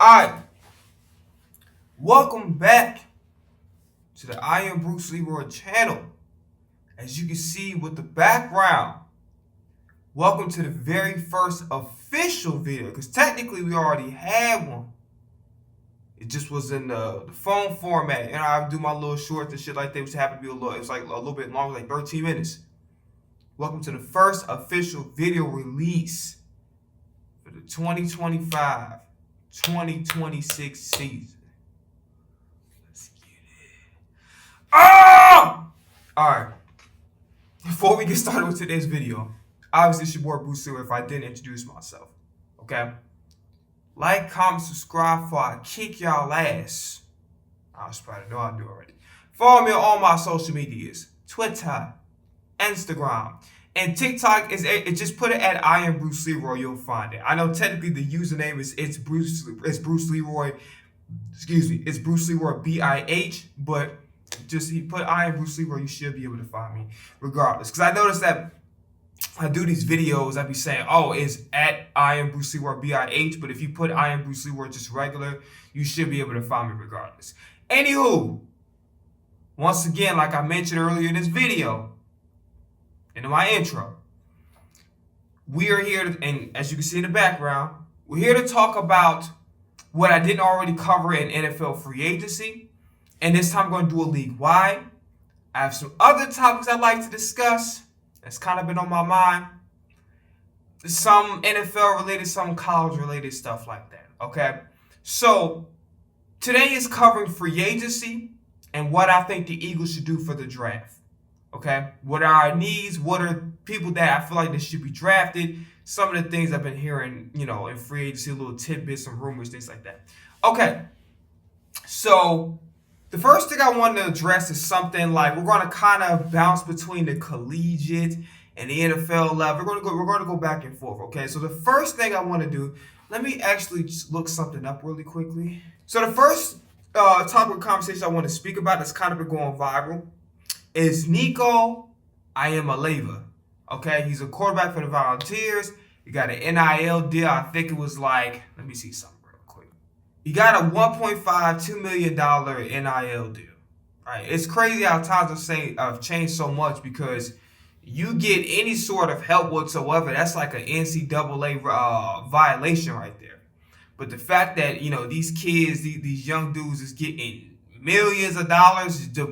Alright, welcome back to the I Am Bruce Leroy channel. As you can see with the background, welcome to the very first official video, because technically we already had one. It just was in the phone format, and I do my little shorts and shit like that, which happened to be it was like a little bit longer, like 13 minutes. Welcome to the first official video release for the 2025-2026 season. Let's get it. Ah! Alright. Before we get started with today's video, obviously it's your boy Bruce Leroy if I didn't introduce myself. Okay? Like, comment, subscribe before I kick y'all ass. I was probably know I do already. Follow me on all my social medias. Twitter, Instagram, and TikTok just put it at I Am Bruce Leroy, you'll find it. I know technically the username is it's Bruce Leroy. Excuse me, it's Bruce Leroy BIH, but just he put I Am Bruce Leroy, you should be able to find me regardless. Because I noticed that I do these videos, I be saying, oh, it's at I Am Bruce Leroy BIH, but if you put I Am Bruce Leroy just regular, you should be able to find me regardless. Anywho, once again, like I mentioned earlier in this video, in my intro, we are here to, and as you can see in the background, we're here to talk about what I didn't already cover in NFL free agency, and this time I'm going to do a league-wide. I have some other topics I'd like to discuss that's kind of been on my mind. Some NFL-related, some college-related stuff like that, okay? So, today is covering free agency and what I think the Eagles should do for the draft. Okay, what are our needs? What are people that I feel like they should be drafted? Some of the things I've been hearing, in free agency, little tidbits, some rumors, things like that. Okay, so the first thing I want to address is something like we're going to kind of bounce between the collegiate and the NFL level. We're going to go back and forth. Okay, so the first thing I want to do, let me actually just look something up really quickly. So the first topic of conversation I want to speak about that's kind of been going viral is Nico Iamaleava. Okay, he's a quarterback for the Volunteers. He got an NIL deal. I think it was like, let me see something real quick. He got a $1.52 million NIL deal. Right? It's crazy how times have changed so much because you get any sort of help whatsoever, that's like an NCAA violation right there. But the fact that, these kids, these young dudes is getting millions of dollars to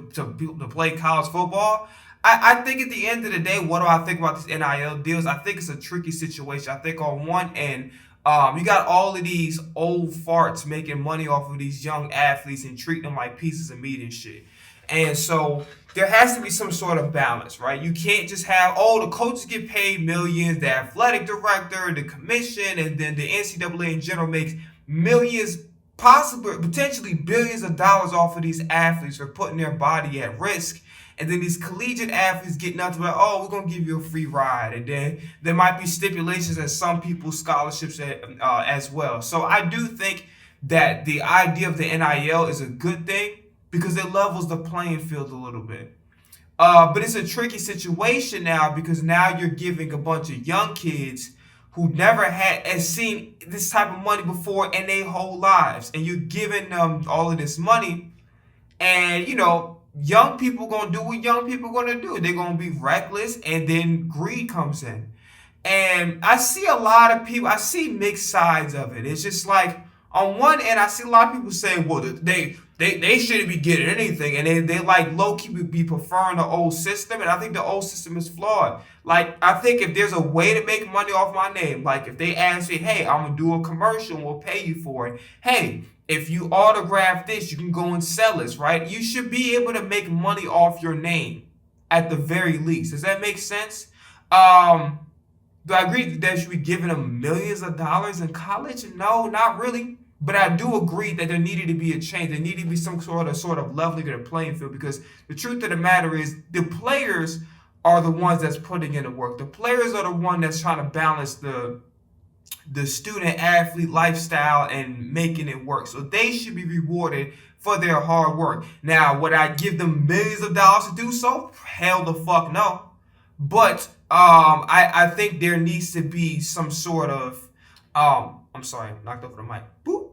play college football. I think at the end of the day, what do I think about these NIL deals? I think it's a tricky situation. I think on one end, you got all of these old farts making money off of these young athletes and treating them like pieces of meat and shit. And so there has to be some sort of balance, right? You can't just have, the coaches get paid millions, the athletic director, the commission, and then the NCAA in general makes millions, potentially billions of dollars off of these athletes for putting their body at risk. And then these collegiate athletes get nothing but, we're going to give you a free ride. And then there might be stipulations and some people's scholarships as well. So I do think that the idea of the NIL is a good thing because it levels the playing field a little bit. But it's a tricky situation now because now you're giving a bunch of young kids who never had seen this type of money before in their whole lives. And you're giving them all of this money. And, young people going to do what young people going to do. They're going to be reckless. And then greed comes in. And I see a lot of people, I see mixed sides of it. It's just like, on one end, I see a lot of people saying, well, they shouldn't be getting anything. And they like low-key be preferring the old system. And I think the old system is flawed. Like, I think if there's a way to make money off my name, like if they ask me, hey, I'm going to do a commercial and we'll pay you for it. Hey, if you autograph this, you can go and sell this, right? You should be able to make money off your name at the very least. Does that make sense? Do I agree that you should be giving them millions of dollars in college? No, not really. But I do agree that there needed to be a change. There needed to be some sort of leveling of the playing field because the truth of the matter is the players are the ones that's putting in the work. The players are the one that's trying to balance the student-athlete lifestyle and making it work. So they should be rewarded for their hard work. Now, would I give them millions of dollars to do so? Hell the fuck no. But I think there needs to be some sort of I'm sorry, knocked over the mic. Boop.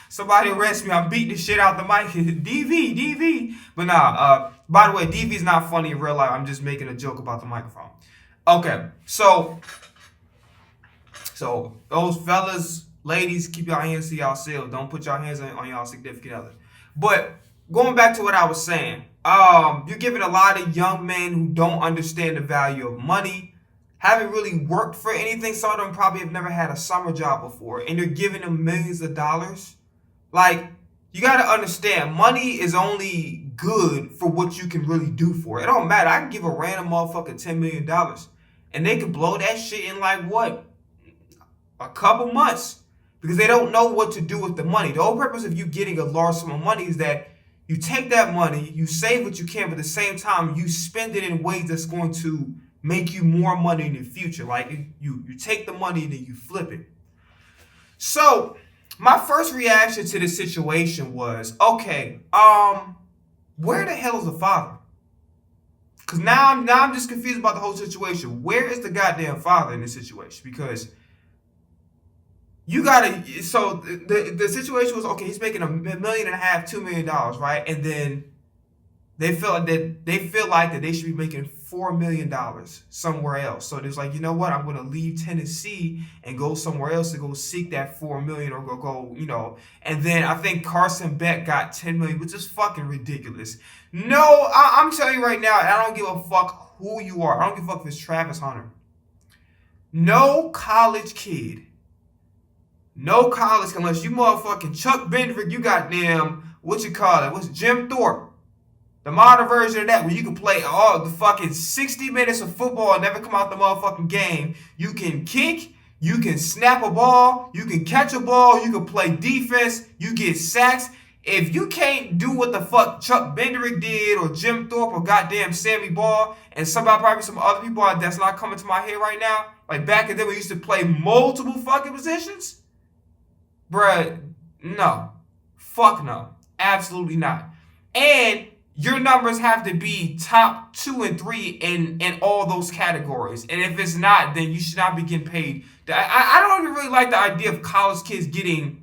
Somebody arrest me. I'm beating the shit out the mic. DV, DV. But nah, by the way, DV is not funny in real life. I'm just making a joke about the microphone. Okay, so those fellas, ladies, keep y'all hands to y'allself. Don't put y'all hands on y'all significant other. But going back to what I was saying, you're giving a lot of young men who don't understand the value of money, haven't really worked for anything. Some of them probably have never had a summer job before, and you're giving them millions of dollars. Like, you gotta understand, money is only good for what you can really do for it. It don't matter. I can give a random motherfucker $10 million, and they can blow that shit in like what? A couple months. Because they don't know what to do with the money. The whole purpose of you getting a large sum of money is that you take that money, you save what you can, but at the same time, you spend it in ways that's going to make you more money in the future. Like, you take the money and then you flip it. So, my first reaction to this situation was, okay, where the hell is the father? Because now I'm just confused about the whole situation. Where is the goddamn father in this situation? Because you gotta, so the situation was, okay, he's making $1.5 million, $2 million, right? And then they feel like that they should be making $4 million somewhere else. So there's like, you know what? I'm gonna leave Tennessee and go somewhere else to go seek that $4 million, or go, you know. And then I think Carson Beck got $10 million, which is fucking ridiculous. No, I'm telling you right now, I don't give a fuck who you are. I don't give a fuck if it's Travis Hunter. No college kid. No college, unless you motherfucking Chuck Bendrick, you goddamn, what you call it? What's Jim Thorpe? The modern version of that, where you can play all the fucking 60 minutes of football and never come out the motherfucking game. You can kick, you can snap a ball, you can catch a ball, you can play defense, you get sacks. If you can't do what the fuck Chuck Bendrick did, or Jim Thorpe, or goddamn Sammy Ball, and probably some other people that's not coming to my head right now, like back in the day we used to play multiple fucking positions, bruh, no. Fuck no. Absolutely not. And your numbers have to be top 2 and 3 in all those categories. And if it's not, then you should not be getting paid. I don't even really like the idea of college kids getting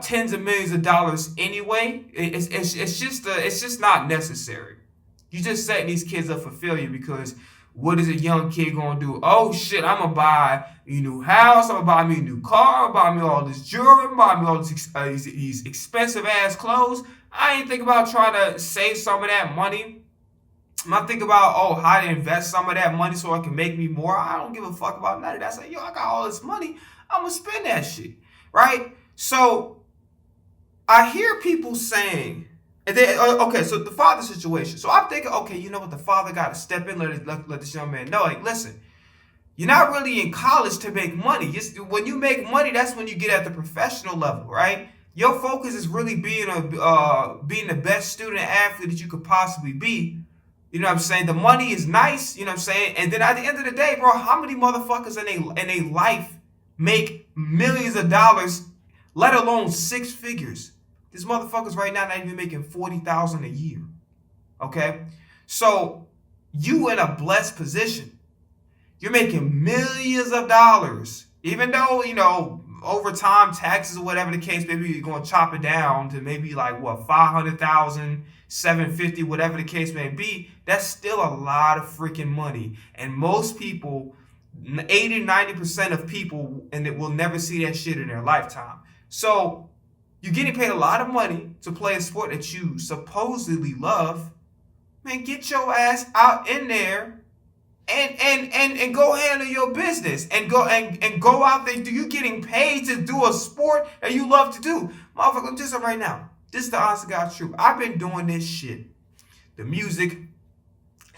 tens of millions of dollars anyway. It's just not necessary. You just setting these kids up for failure, because what is a young kid gonna do? Oh shit, I'm gonna buy a new house, I'm gonna buy me a new car, I'm gonna buy me all this jewelry, I'm gonna buy me all these expensive ass clothes. I ain't think about trying to save some of that money. I'm not thinking about, oh, how to invest some of that money so it can make me more. I don't give a fuck about none of that. Like, yo, I got all this money, I'm gonna spend that shit, right? So I hear people saying, and then, okay, so the father situation. So I'm thinking, okay, you know what? The father got to step in, let this young man know. Like, listen, you're not really in college to make money. When you make money, that's when you get at the professional level, right? Your focus is really being the best student athlete that you could possibly be. You know what I'm saying? The money is nice, you know what I'm saying? And then at the end of the day, bro, how many motherfuckers in a life make millions of dollars, let alone 6 figures? These motherfuckers right now not even making $40,000 a year. Okay? So you in a blessed position. You're making millions of dollars. Even though, you know, over time, taxes or whatever the case, maybe you're going to chop it down to maybe like, what, 500,000, 750, whatever the case may be. That's still a lot of freaking money. And most people, 80, 90% of people, and it will never see that shit in their lifetime. So you're getting paid a lot of money to play a sport that you supposedly love. Man, get your ass out in there and go handle your business and go out there. You getting paid to do a sport that you love to do. Motherfucker, I'm just right now. This is the honest to God truth. I've been doing this shit. The music,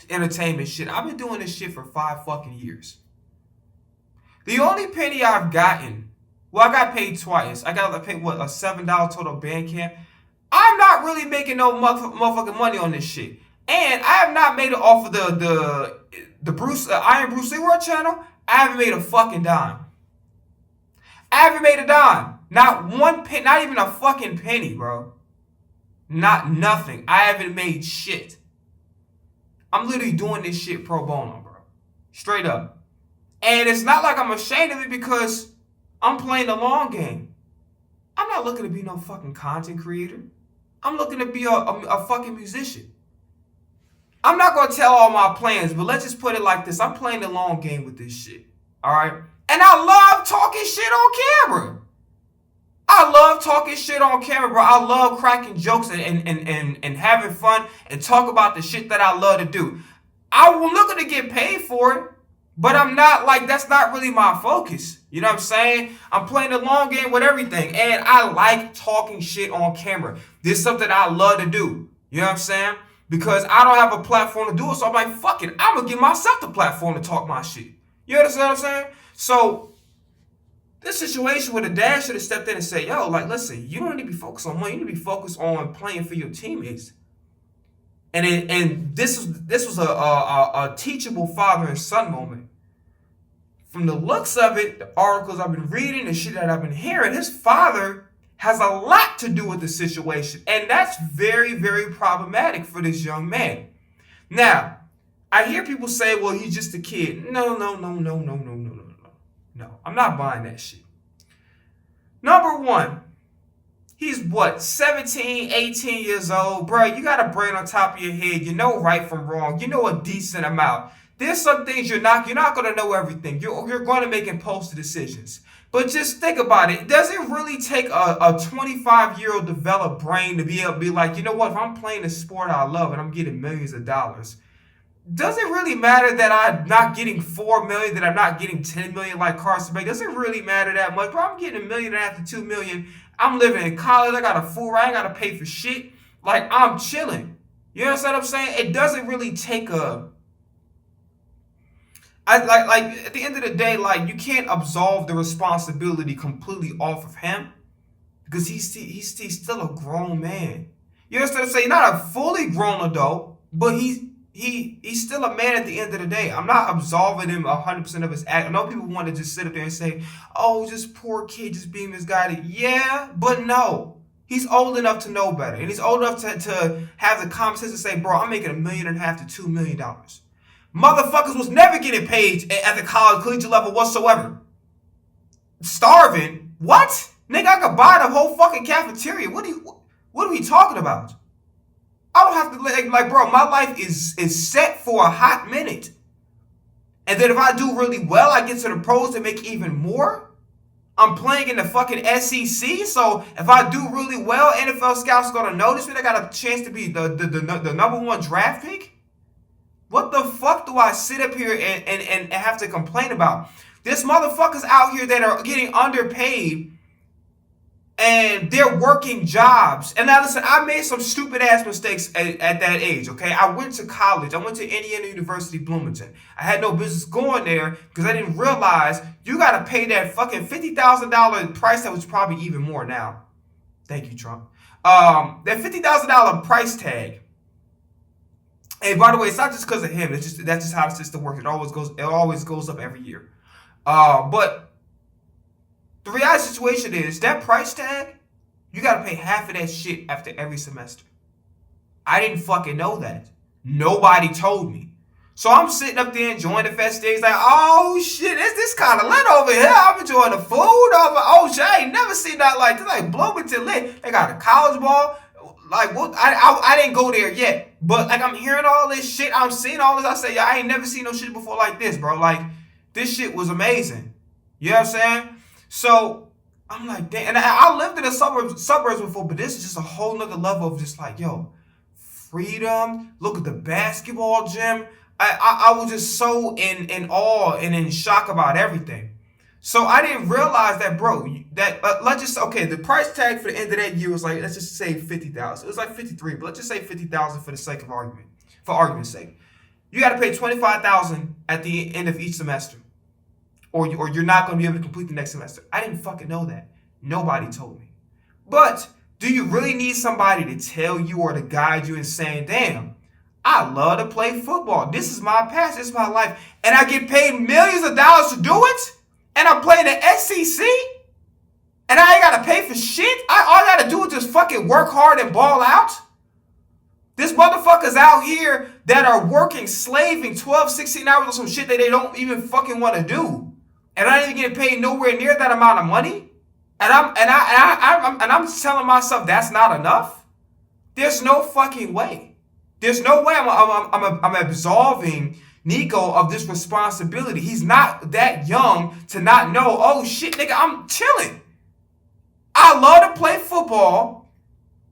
entertainment shit. I've been doing this shit for 5 fucking years. The only penny I've gotten, well, I got paid twice. I got paid, what, a $7 total band camp. I'm not really making no motherfucking money on this shit. And I have not made it off of the Iron Bruce Lee World channel. I haven't made a fucking dime. I haven't made a dime. Not one penny, not even a fucking penny, bro. Nothing. I haven't made shit. I'm literally doing this shit pro bono, bro. Straight up. And it's not like I'm ashamed of it, because I'm playing the long game. not looking to be no fucking content creator. I'm looking to be a fucking musician. I'm not going to tell all my plans, but let's just put it like this. I'm playing the long game with this shit. All right? And I love talking shit on camera. I love talking shit on camera, bro. I love cracking jokes and having fun and talk about the shit that I love to do. I'm looking to get paid for it, but I'm not like, that's not really my focus. You know what I'm saying? I'm playing the long game with everything, and I like talking shit on camera. This is something I love to do. You know what I'm saying? Because I don't have a platform to do it, so I'm like, fuck it. I'm going to give myself the platform to talk my shit. You understand what I'm saying? So, this situation where the dad should have stepped in and said, yo, like, listen, you don't need to be focused on money. You need to be focused on playing for your teammates. And this was a teachable father and son moment. From the looks of it, the articles I've been reading, the shit that I've been hearing, his father has a lot to do with the situation. And that's very, very problematic for this young man. Now, I hear people say, well, he's just a kid. No. No, I'm not buying that shit. Number one, he's what, 17, 18 years old? Bro, you got a brain on top of your head. You know right from wrong. You know a decent amount. There's some things you're not going to know everything. You're going to make impulsive decisions. But just think about it. Does it really take a 25-year-old developed brain to be able to be like, you know what, if I'm playing a sport I love and I'm getting millions of dollars, does it really matter that I'm not getting 4 million, that I'm not getting 10 million like Carson Bay? Does it really matter that much? Bro, I'm getting $1.5 million to 2 million. I'm living in college. I got a food. I ain't got to pay for shit. Like, I'm chilling. You understand what I'm saying? It doesn't really take like at the end of the day, like, you can't absolve the responsibility completely off of him because he's still a grown man. You understand what I'm saying? Not a fully grown adult, but he's still a man at the end of the day. I'm not absolving him 100% of his act. I know people want to just sit up there and say, oh, just poor kid, just being misguided. Yeah, but no. He's old enough to know better. And he's old enough to have the common sense to say, bro, I'm making $1.5 million to $2 million. Motherfuckers was never getting paid at the college collegiate level whatsoever. Starving? What? Nigga, I could buy the whole fucking cafeteria. What are we talking about? I don't have to, like, bro, my life is set for a hot minute. And then if I do really well, I get to the pros to make even more. I'm playing in the fucking SEC, so if I do really well, NFL scouts are going to notice me. I got a chance to be the number one draft pick. What the fuck do I sit up here and have to complain about? There's motherfuckers out here that are getting underpaid and they're working jobs. And now listen, I made some stupid ass mistakes at that age, okay? I went to college. I went to Indiana University, Bloomington. I had no business going there because I didn't realize you got to pay that fucking $50,000 price that was probably even more now. Thank you, Trump. That $50,000 price tag. And by the way, it's not just because of him. That's just how the system works. It always goes up every year. But the reality situation is that price tag, you got to pay half of that shit after every semester. I didn't fucking know that. Nobody told me. So I'm sitting up there enjoying the festivities like, oh shit, this kind of lit over here. I'm enjoying the food over. Oh shit, I ain't never seen that like this. Like Bloomington lit. They got a college ball. Like, what? I didn't go there yet. But, like, I'm hearing all this shit. I'm seeing all this. I say, yeah, I ain't never seen no shit before like this, bro. Like, this shit was amazing. You know what I'm saying? So, I'm like, damn. And I lived in the suburbs before, but this is just a whole nother level of just like, yo, freedom. Look at the basketball gym. I was just so in awe and in shock about everything. So I didn't realize that, bro, that let's just, okay, the price tag for the end of that year was like, let's just say 50,000. It was like 53, but let's just say 50,000 for the sake of argument, for argument's sake. You got to pay 25,000 at the end of each semester, or you're not going to be able to complete the next semester. I didn't fucking know that. Nobody told me. But do you really need somebody to tell you or to guide you in saying, damn, I love to play football. This is my passion. This is my life. And I get paid millions of dollars to do it? And I'm playing the SEC? And I ain't got to pay for shit? All I got to do is just fucking work hard and ball out? There's motherfuckers out here that are working, slaving 12, 16 hours on some shit that they don't even fucking want to do. And I ain't even getting paid nowhere near that amount of money? I'm telling myself that's not enough. There's no fucking way. There's no way I'm absolving Nico of this responsibility. He's not that young to not know, oh shit, nigga, I'm chilling. I love to play football,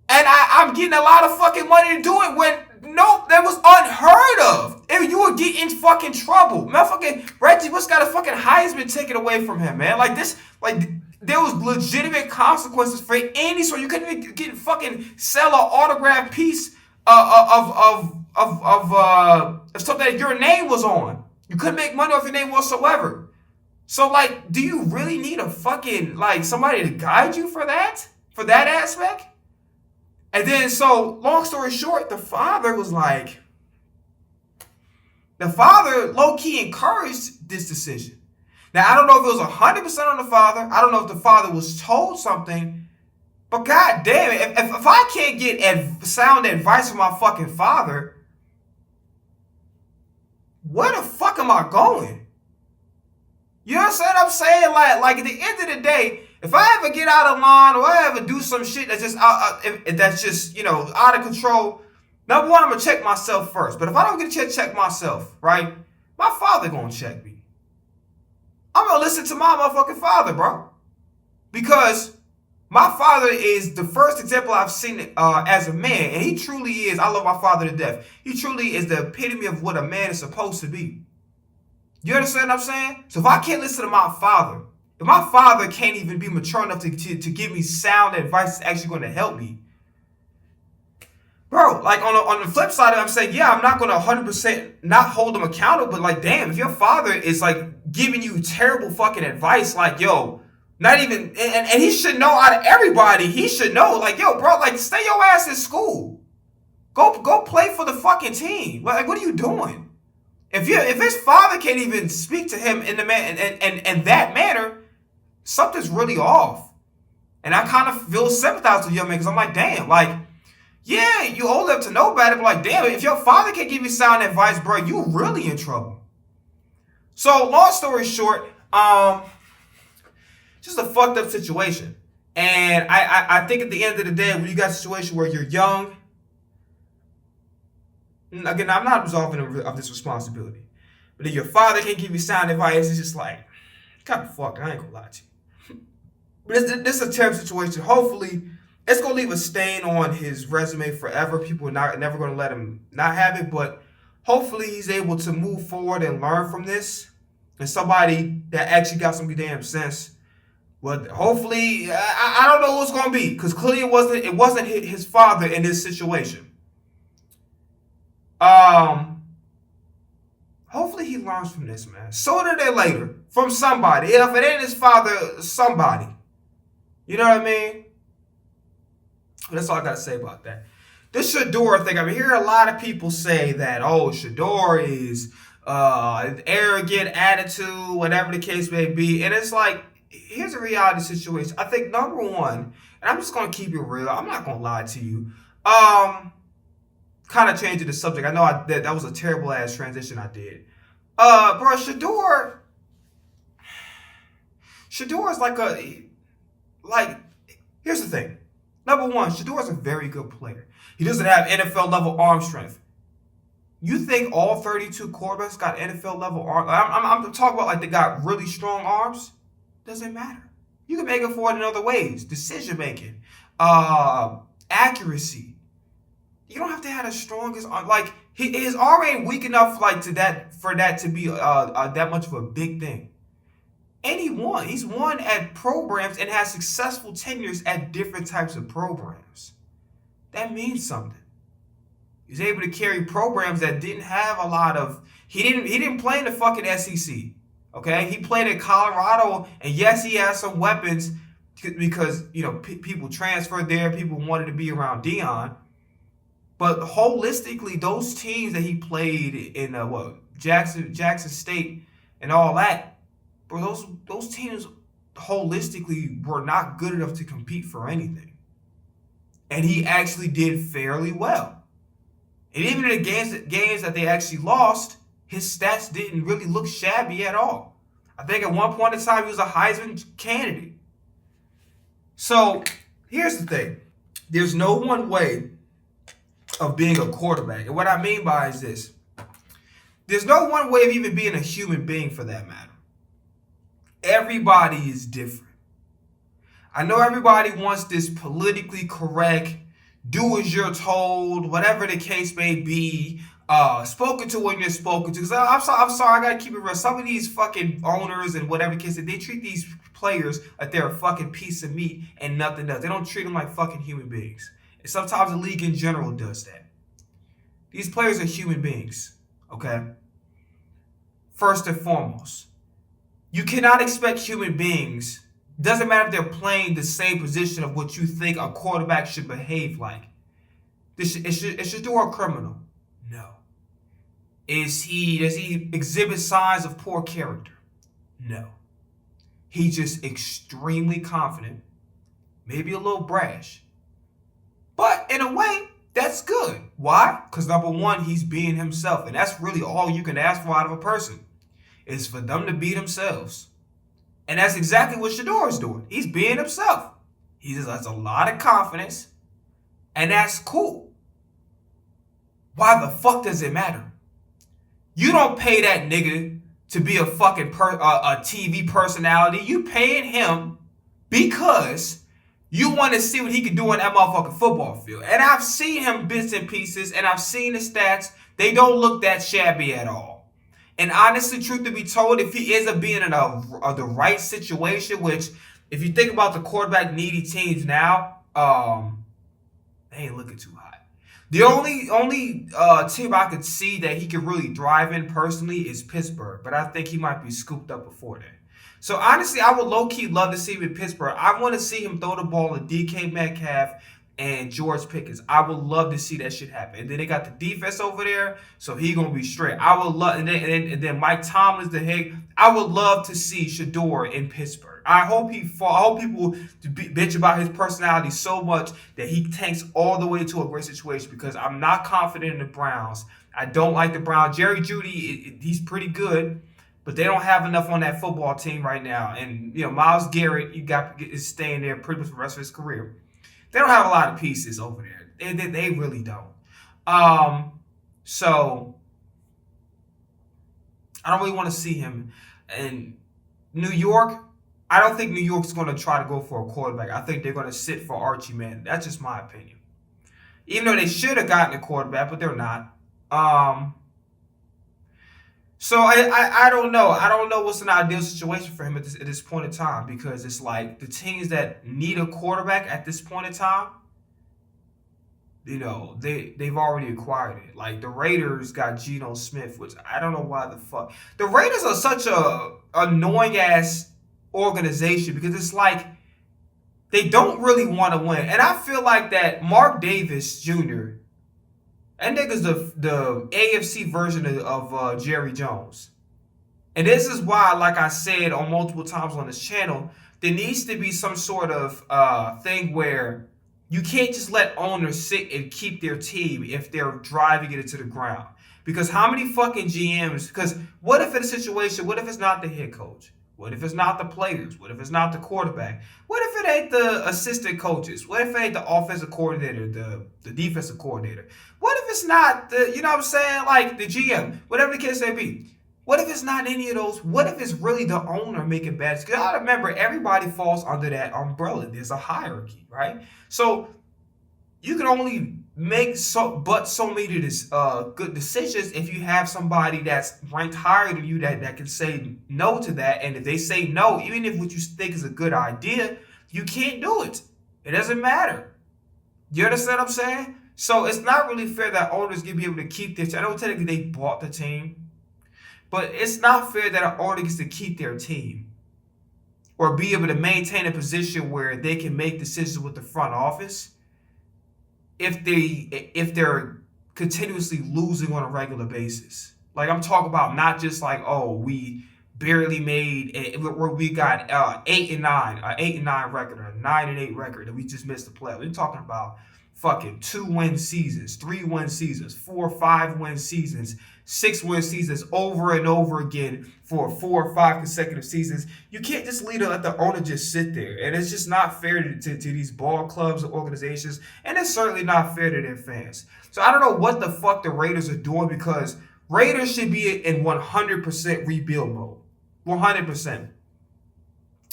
and I'm getting a lot of fucking money to do it when, nope, that was unheard of. If you would get in fucking trouble. Motherfucking Reggie Bush got a fucking Heisman taken away from him, man. Like this, like there was legitimate consequences for any sort. You couldn't even get fucking sell an autographed piece of something that your name was on. You couldn't make money off your name whatsoever. So like, do you really need a fucking like somebody to guide you for that aspect? And then, so long story short, the father low-key encouraged this decision. Now, I don't know if it was 100% on the father. I don't know if the father was told something. But god damn it, if I can't get sound advice from my fucking father, where the fuck am I going? You understand what I'm saying? Like at the end of the day, if I ever get out of line or I ever do some shit that's just you know, out of control, number one, I'm gonna check myself first. But if I don't get a check myself, right, my father gonna check me. I'm gonna listen to my motherfucking father, bro, because my father is the first example I've seen as a man, and he truly is. I love my father to death. He truly is the epitome of what a man is supposed to be. You understand what I'm saying? So if I can't listen to my father, if my father can't even be mature enough to give me sound advice that's actually going to help me, bro, like on the flip side, I'm saying, yeah, I'm not going to 100% not hold him accountable, but like, damn, if your father is like giving you terrible fucking advice, like, yo, not even, and he should know out of everybody, he should know, like, yo, bro, like, stay your ass in school. Go play for the fucking team. Like, what are you doing? If his father can't even speak to him in the that manner, something's really off. And I kind of feel sympathized with young man because I'm like, damn, like, yeah, you old enough to know better, but like, damn, if your father can't give you sound advice, bro, you really in trouble. So, long story short, just a fucked up situation. And I think at the end of the day, when you got a situation where you're young, again, I'm not absolving of this responsibility, but if your father can't give you sound advice, it's just like, kind of fuck, I ain't gonna lie to you. But this is a terrible situation. Hopefully, it's gonna leave a stain on his resume forever. People are never gonna let him not have it, but hopefully he's able to move forward and learn from this. And somebody that actually got some damn sense. Well, hopefully, I don't know who it's gonna be, because clearly it wasn't his father in this situation. Hopefully he learns from this, man. Sooner than later, from somebody. If it ain't his father, somebody. You know what I mean? That's all I gotta say about that. This Shador thing, I mean, hear a lot of people say that, oh, Shador is an arrogant attitude, whatever the case may be. And it's like, here's a reality situation. I think number one, and I'm just gonna keep it real, I'm not gonna lie to you. Kind of changing the subject. I know that was a terrible ass transition I did. Bro, Shador is here's the thing. Number one, Shador is a very good player. He doesn't have NFL level arm strength. You think all 32 quarterbacks got NFL level arm? I'm talking about like they got really strong arms. Doesn't matter. You can make it for it in other ways. Decision making, accuracy. You don't have to have the strongest arm. Like his arm ain't weak enough for that to be that much of a big thing. And he's won at programs and has successful tenures at different types of programs. That means something. He's able to carry programs that didn't have a lot of. He didn't play in the fucking SEC. Okay, he played in Colorado, and yes, he has some weapons because you know people transferred there. People wanted to be around Deion. But holistically, those teams that he played in Jackson State and all that, bro, those teams holistically were not good enough to compete for anything. And he actually did fairly well. And even in the games that they actually lost, his stats didn't really look shabby at all. I think at one point in time he was a Heisman candidate. So here's the thing. There's no one way of being a quarterback. And what I mean by is this. There's no one way of even being a human being for that matter. Everybody is different. I know everybody wants this politically correct, do as you're told, whatever the case may be, spoken to when you're spoken to. Because I'm sorry, I gotta keep it real. Some of these fucking owners and whatever case, they treat these players like they're a fucking piece of meat and nothing else. They don't treat them like fucking human beings. And sometimes the league in general does that. These players are human beings, okay? First and foremost, you cannot expect human beings. Doesn't matter if they're playing the same position of what you think a quarterback should behave like. Is Shador a criminal? No. Does he exhibit signs of poor character? No. He's just extremely confident, maybe a little brash. But in a way, that's good. Why? Because number one, he's being himself. And that's really all you can ask for out of a person, is for them to be themselves. And that's exactly what Shador is doing. He's being himself. He just has a lot of confidence. And that's cool. Why the fuck does it matter? You don't pay that nigga to be a fucking a TV personality. You paying him because you want to see what he can do on that motherfucking football field. And I've seen him bits and pieces, and I've seen the stats. They don't look that shabby at all. And honestly, truth to be told, if he is being in the right situation, which if you think about the quarterback needy teams now, they ain't looking too hot. The only team I could see that he could really thrive in personally is Pittsburgh, but I think he might be scooped up before that. So honestly, I would low-key love to see him in Pittsburgh. I want to see him throw the ball to DK Metcalf and George Pickens. I would love to see that shit happen. And then they got the defense over there, so he gonna be straight. I would love, and then Mike Tomlin's the head. I would love to see Shador in Pittsburgh. I hope people bitch about his personality so much that he tanks all the way to a great situation, because I'm not confident in the Browns. I don't like the Browns. Jerry Jeudy, he's pretty good, but they don't have enough on that football team right now. And Myles Garrett, is staying there pretty much for the rest of his career. They don't have a lot of pieces over there. They really don't. So I don't really want to see him. And New York, I don't think New York's going to try to go for a quarterback. I think they're going to sit for Archie Manning. That's just my opinion. Even though they should have gotten a quarterback, but they're not. So I don't know. I don't know what's an ideal situation for him at this point in time, because it's like the teams that need a quarterback at this point in time, they've already acquired it. Like the Raiders got Geno Smith, which I don't know why the fuck. The Raiders are such a annoying ass organization, because it's like they don't really want to win. And I feel like that Mark Davis Jr., that nigga's the AFC version of Jerry Jones. And this is why, like I said on multiple times on this channel, there needs to be some sort of thing where you can't just let owners sit and keep their team if they're driving it into the ground. Because how many fucking GMs, because what if in a situation, what if it's not the head coach? What if it's not the players? What if it's not the quarterback? What if it ain't the assistant coaches? What if it ain't the offensive coordinator, the defensive coordinator? What if it's not the, like the GM, whatever the case may be? What if it's not any of those? What if it's really the owner making bad decisions? Because I remember everybody falls under that umbrella. There's a hierarchy, right? So you can only make so many good decisions if you have somebody that's ranked higher than you that can say no to that. And if they say no, even if what you think is a good idea, you can't do it. It doesn't matter. You understand what I'm saying? So it's not really fair that owners can be able to keep their team. I know technically they bought the team, but it's not fair that an owner gets to keep their team or be able to maintain a position where they can make decisions with the front office if they're continuously losing on a regular basis. Like I'm talking about not just like, oh, we barely made where we got 8-9 record, or a 9-8 record, and we just missed the playoffs. We're talking about fucking 2-win seasons, 3-win seasons, 4-5-win seasons 6-win seasons over and over again for 4 or 5 consecutive seasons. You can't just let the owner just sit there. And it's just not fair to these ball clubs and organizations. And it's certainly not fair to their fans. So I don't know what the fuck the Raiders are doing, because Raiders should be in 100% rebuild mode. 100%.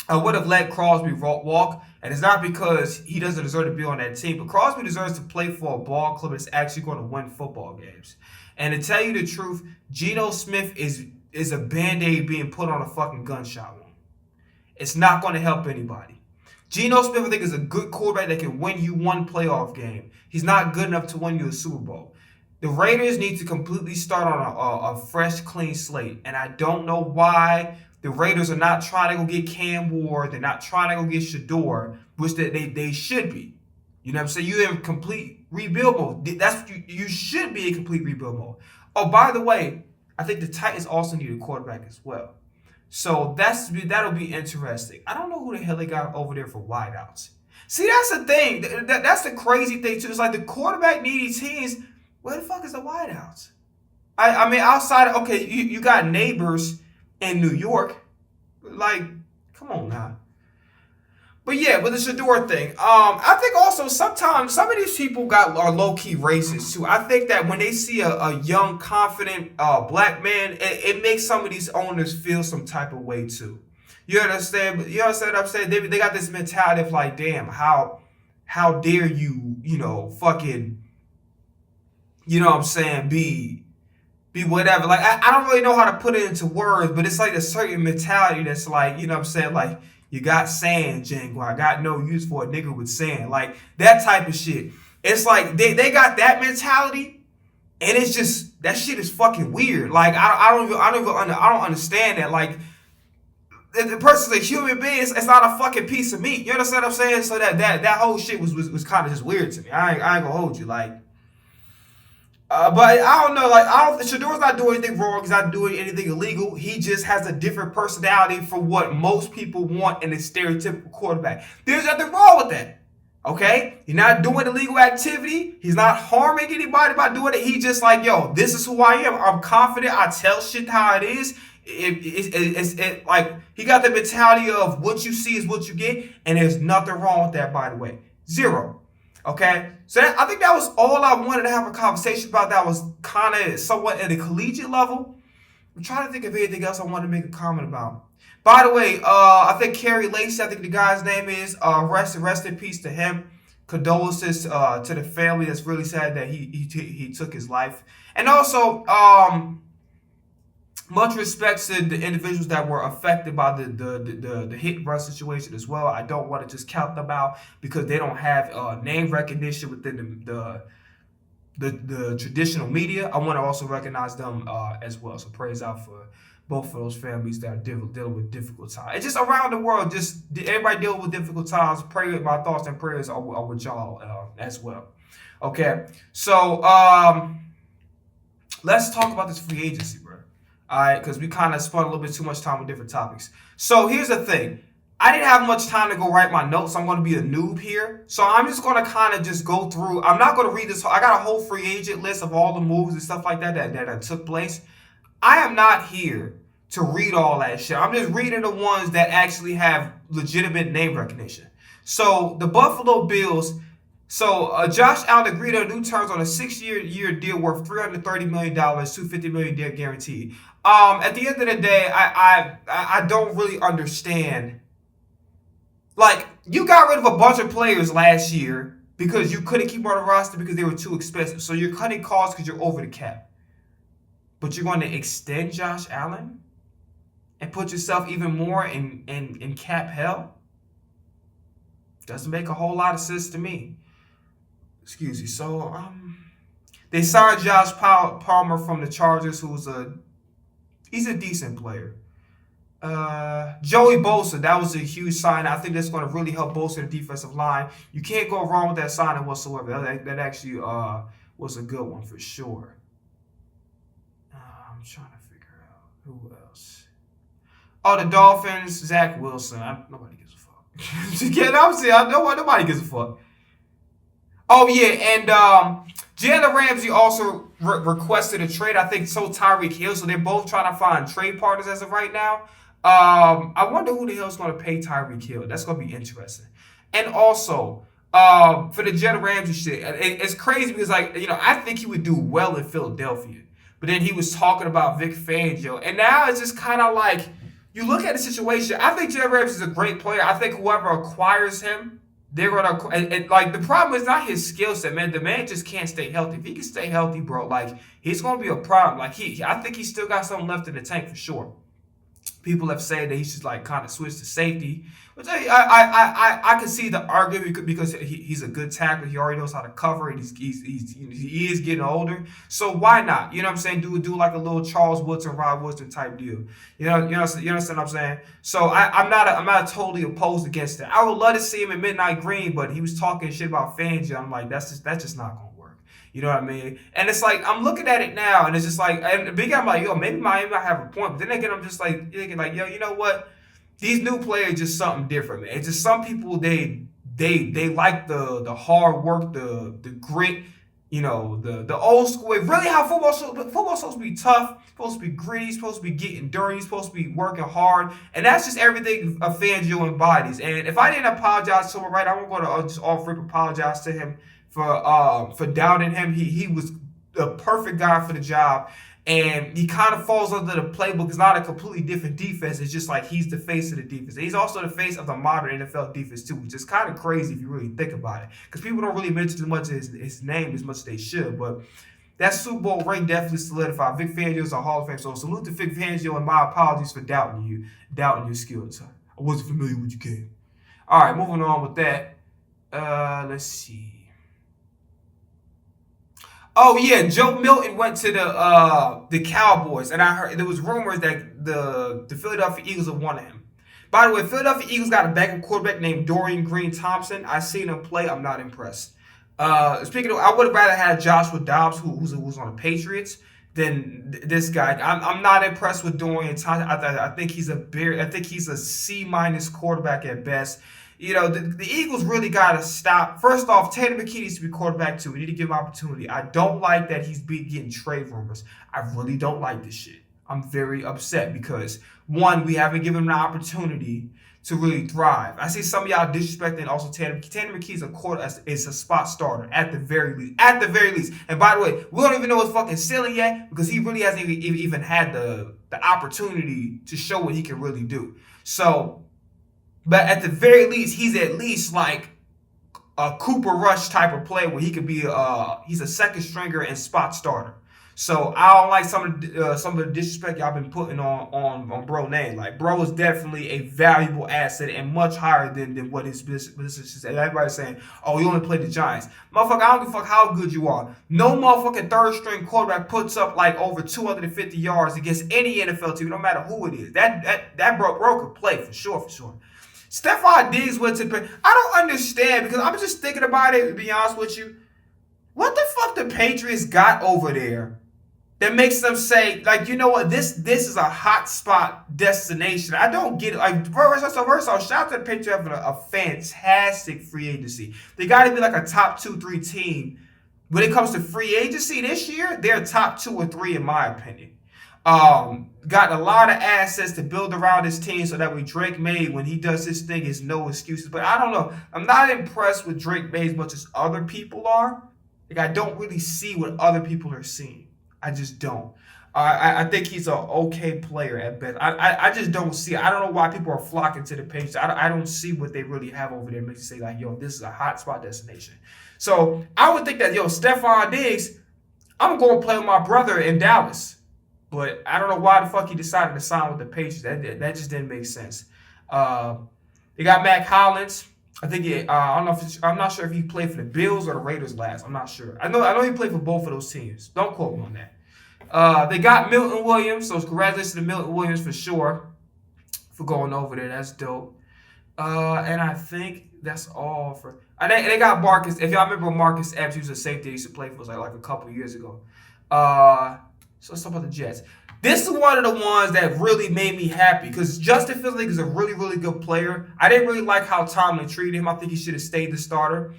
I would have let Crosby walk, and it's not because he doesn't deserve to be on that team, but Crosby deserves to play for a ball club that's actually going to win football games. And to tell you the truth, Geno Smith is a Band-Aid being put on a fucking gunshot wound. It's not going to help anybody. Geno Smith, I think, is a good quarterback that can win you one playoff game. He's not good enough to win you a Super Bowl. The Raiders need to completely start on a fresh, clean slate, and I don't know why the Raiders are not trying to go get Cam Ward. They're not trying to go get Shador, which they should be. You know what I'm saying? You're in complete rebuild mode. That's you should be in complete rebuild mode. Oh, by the way, I think the Titans also need a quarterback as well. So that'll be interesting. I don't know who the hell they got over there for wideouts. See, that's the thing. That's the crazy thing, too. It's like the quarterback needy teams, where the fuck is the wideouts? I mean, outside, okay, you got neighbors in New York. Like, come on now. But yeah, with the Shador thing, I think also sometimes some of these people are low-key racist too. I think that when they see a young, confident black man, it makes some of these owners feel some type of way too. You understand? You understand what I'm saying? They got this mentality of like, damn, how dare you, fucking, you know what I'm saying, be whatever. Like, I don't really know how to put it into words, but it's like a certain mentality that's like, you know what I'm saying, like, you got sand, Django. I got no use for a nigga with sand. Like, that type of shit. It's like, they got that mentality, and it's just, that shit is fucking weird. Like, I don't understand that. Like, the person's a human being. It's not a fucking piece of meat. You understand what I'm saying? So that whole shit was kind of just weird to me. I ain't gonna hold you. Like, but I don't know, like, Shador's not doing anything wrong. He's not doing anything illegal. He just has a different personality for what most people want in a stereotypical quarterback. There's nothing wrong with that, okay? He's not doing illegal activity. He's not harming anybody by doing it. He just like, yo, this is who I am. I'm confident. I tell shit how it is. Like, he got the mentality of what you see is what you get, and there's nothing wrong with that, by the way. Zero. Okay, so I think that was all I wanted to have a conversation about. That was kind of somewhat at a collegiate level. I'm trying to think of anything else I wanted to make a comment about. By the way, I think Kerry Lacey, I think the guy's name is, rest in peace to him. Condolences to the family. That's really sad that he took his life. And also, much respect to the individuals that were affected by the hit and run situation as well. I don't want to just count them out because they don't have name recognition within the traditional media. I want to also recognize them as well. So praise out for both of those families that are dealing with difficult times. It's just around the world, just everybody dealing with difficult times. Pray, my thoughts and prayers are with y'all as well. Okay, so let's talk about this free agency, bro. All right, because we kind of spent a little bit too much time on different topics. So here's the thing. I didn't have much time to go write my notes. I'm going to be a noob here. So I'm just going to kind of just go through. I'm not going to read this. I got a whole free agent list of all the moves and stuff like that took place. I am not here to read all that shit. I'm just reading the ones that actually have legitimate name recognition. So the Buffalo Bills. So Josh Allen agreed on new terms on a 6-year deal worth $330 million, $250 million guaranteed. At the end of the day, I don't really understand. Like, you got rid of a bunch of players last year because you couldn't keep them on the roster because they were too expensive. So you're cutting costs because you're over the cap. But you're going to extend Josh Allen and put yourself even more in cap hell? Doesn't make a whole lot of sense to me. Excuse me. So, they signed Josh Palmer from the Chargers, he's a decent player. Joey Bosa, that was a huge sign. I think that's going to really help bolster the defensive line. You can't go wrong with that signing whatsoever. That actually was a good one for sure. I'm trying to figure out who else. Oh, the Dolphins, Zach Wilson. Nobody gives a fuck. Yeah, obviously, nobody gives a fuck. Oh, yeah, and Jalen Ramsey also requested a trade. I think so Tyreek Hill. So they're both trying to find trade partners as of right now. I wonder who the hell is going to pay Tyreek Hill. That's going to be interesting. And also, for the Jalen Ramsey shit, it's crazy because, like, I think he would do well in Philadelphia. But then he was talking about Vic Fangio. And now it's just kind of like, you look at the situation. I think Jalen Ramsey is a great player. I think whoever acquires him, they're going to, and like, the problem is not his skill set, man. The man just can't stay healthy. If he can stay healthy, bro, like, he's going to be a problem. Like, I think he's still got something left in the tank for sure. People have said that he should, like, kind of switch to safety, which I can see the argument because he's a good tackler. He already knows how to cover, and he is getting older. So why not? You know what I'm saying? Do like a little Charles Woodson, Rod Woodson type deal. You understand what I'm saying? So I'm not totally opposed against that. I would love to see him in Midnight Green, but he was talking shit about Fangio. I'm like, that's just not gonna work. You know what I mean? And it's like, I'm looking at it now, and it's just like, and Big I'm like, yo, maybe Miami might have a point. But then again, I'm just like, thinking like, yo, you know what? These new players just something different, man. It's just some people, they like the hard work, the grit, the old school way. Really how football's supposed to be tough, supposed to be gritty, supposed to be getting dirty, supposed to be working hard. And that's just everything a Fangio embodies. And if I didn't apologize to him, right, I'm going to just off rip apologize to him for doubting him. He was the perfect guy for the job, and he kind of falls under the playbook. It's not a completely different defense. It's just like he's the face of the defense. He's also the face of the modern NFL defense too, which is kind of crazy if you really think about it, because people don't really mention as much his name as much as they should. But that Super Bowl ring definitely solidified. Vic Fangio is a Hall of Fame. So salute to Vic Fangio, and my apologies for doubting your skills. I wasn't familiar with your game. All right, moving on with that. Let's see. Oh yeah, Joe Milton went to the Cowboys, and I heard there was rumors that the Philadelphia Eagles would want him. By the way, Philadelphia Eagles got a backup quarterback named Dorian Green-Thompson. I seen him play. I'm not impressed. Speaking of, I would have rather had Joshua Dobbs, who's on the Patriots, than this guy. I'm not impressed with Dorian Thompson. I think he's a C- quarterback at best. The Eagles really got to stop. First off, Tanner McKee needs to be quarterback too. We need to give him opportunity. I don't like that he's getting trade rumors. I really don't like this shit. I'm very upset because, one, we haven't given him an opportunity to really thrive. I see some of y'all disrespecting also Tanner McKee. Tanner McKee is a spot starter at the very least. At the very least. And by the way, we don't even know his fucking ceiling yet because he really hasn't even had the opportunity to show what he can really do. So, but at the very least, he's at least like a Cooper Rush type of player where he could be he's a second stringer and spot starter. So I don't like some of the disrespect y'all been putting on bro name. Like, bro is definitely a valuable asset and much higher than what his business is. Everybody's saying, oh, you only played the Giants. Motherfucker, I don't give a fuck how good you are. No motherfucking third string quarterback puts up like over 250 yards against any NFL team, no matter who it is. That bro could play for sure. Stephon Diggs went to the. I don't understand, because I'm just thinking about it, to be honest with you. What the fuck the Patriots got over there that makes them say, like, you know what, this is a hot spot destination? I don't get it. Like, first off, shout out to the Patriots having a fantastic free agency. They got to be like a top 2-3 team. When it comes to free agency this year, they're top 2 or 3 in my opinion. Got a lot of assets to build around his team so that way Drake May, when he does his thing, is no excuses. But I don't know. I'm not impressed with Drake May as much as other people are. Like, I don't really see what other people are seeing. I just don't. I think he's an okay player at best. I just don't see. I don't know why people are flocking to the Patriots. I don't see what they really have over there. Makes you say, like, yo, this is a hot spot destination. So I would think that, yo, Stephon Diggs, I'm going to play with my brother in Dallas. But I don't know why the fuck he decided to sign with the Patriots. That just didn't make sense. They got Mac Hollins. I think I'm not sure if he played for the Bills or the Raiders last. I'm not sure. I know he played for both of those teams. Don't quote me on that. They got Milton Williams, so congratulations to Milton Williams for sure for going over there. That's dope. And I think that's all for. And they got Marcus. If y'all remember Marcus Epps, he was a safety he used to play for like a couple years ago. So let's talk about the Jets. This is one of the ones that really made me happy because Justin Fields is a really, really good player. I didn't really like how Tomlin treated him. I think he should have stayed the starter.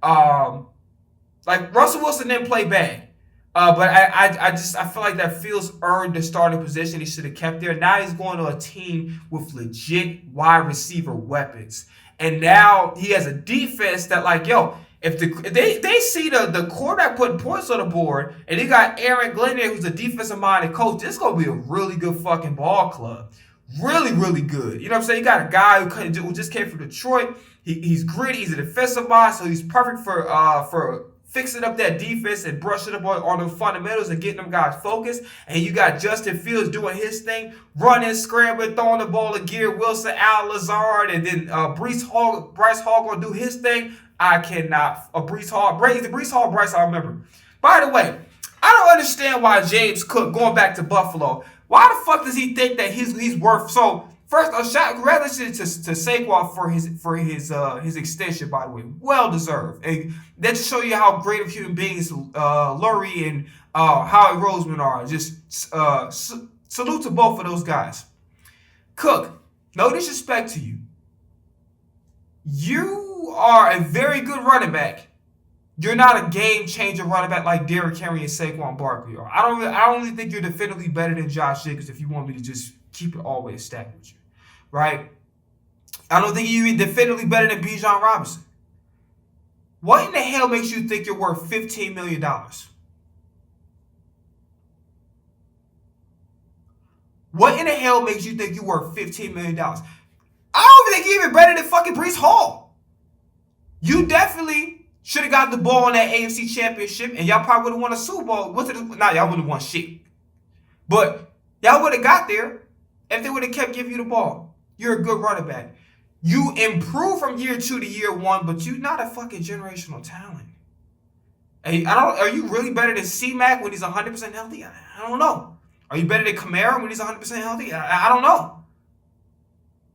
Like, Russell Wilson didn't play bad. But I feel like that Fields earned the starting position. He should have kept there. Now he's going to a team with legit wide receiver weapons, and now he has a defense that, like, yo, if they see the quarterback putting points on the board, and you got Aaron Glenn there, who's a defensive minded coach, this is gonna be a really good fucking ball club. Really, really good. You know what I'm saying? You got a guy who just came from Detroit. He's gritty. He's a defensive mind, so he's perfect for fixing up that defense and brushing up on the fundamentals and getting them guys focused. And you got Justin Fields doing his thing, running, scrambling, throwing the ball to Garrett Wilson, Al Lazard, and then Bryce Hall gonna do his thing. I cannot. Bryce Hall, Bryce, I remember. By the way, I don't understand why James Cook, going back to Buffalo, why the fuck does he think that he's worth so? First, congratulations to Saquon for his extension, by the way, well deserved. And that to show you how great of human beings Lurie and Howie Roseman are. Just salute to both of those guys. Cook, no disrespect to you. You are a very good running back. You're not a game-changer running back like Derrick Henry and Saquon Barkley are. I don't really think you're definitively better than Josh Jacobs if you want me to just keep it always stacked with you, right? I don't think you're definitively better than Bijan Robinson. What in the hell makes you think you're worth $15 million? What in the hell makes you think you're worth $15 million? I don't think you're even better than fucking Breece Hall. You definitely should have got the ball in that AFC Championship, and y'all probably would have won a Super Bowl. Y'all wouldn't have won shit. But y'all would have got there if they would have kept giving you the ball. You're a good running back. You improve from year 2 to year 1, but you're not a fucking generational talent. Are you really better than C-Mac when he's 100% healthy? I don't know. Are you better than Kamara when he's 100% healthy? I don't know.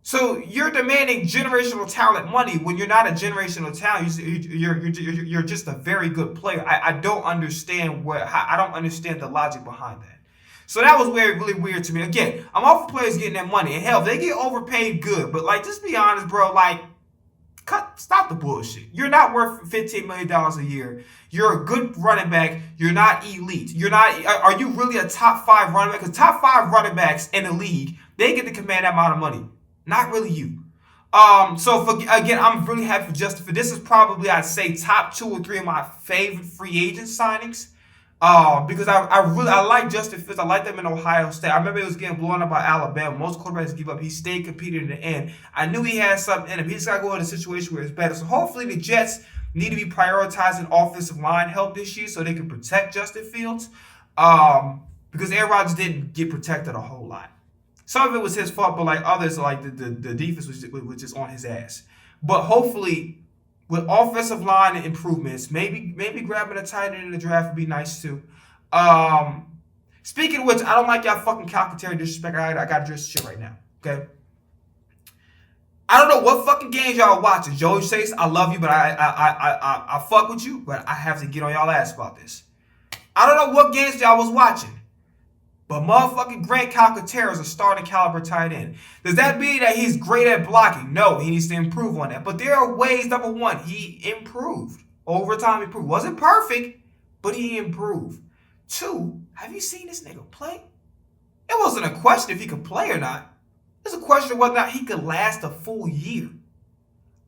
So you're demanding generational talent money when you're not a generational talent. You're just a very good player. I don't understand I don't understand the logic behind that. So that was really weird to me. Again, I'm all for players getting that money. And hell, if they get overpaid, good. But like, just be honest, bro. Like, stop the bullshit. You're not worth $15 million a year. You're a good running back. You're not elite. Are you really a top 5 running back? Because top 5 running backs in the league, they get to command that amount of money. Not really you. Again, I'm really happy for Justin. This is probably, I'd say, top 2 or 3 of my favorite free agent signings. Because I like Justin Fields. I like them in Ohio State. I remember he was getting blown up by Alabama. Most quarterbacks give up. He stayed competing in the end. I knew he had something in him. He just got to go in a situation where it's better. So hopefully the Jets need to be prioritizing offensive line help this year so they can protect Justin Fields. Because Aaron Rodgers didn't get protected a whole lot. Some of it was his fault, but like others, like the defense was just on his ass. But hopefully, with offensive line improvements, maybe grabbing a tight end in the draft would be nice too. Speaking of which, I don't like y'all fucking calculated disrespect. I got to address shit right now, okay? I don't know what fucking games y'all are watching. Joey Chase, I love you, but I fuck with you, but I have to get on y'all ass about this. I don't know what games y'all was watching. But motherfucking Grant Calcaterra is a starting caliber tight end. Does that mean that he's great at blocking? No, he needs to improve on that. But there are ways, number one, he improved. Over time, he improved. Wasn't perfect, but he improved. 2, have you seen this nigga play? It wasn't a question if he could play or not. It's a question of whether or not he could last a full year.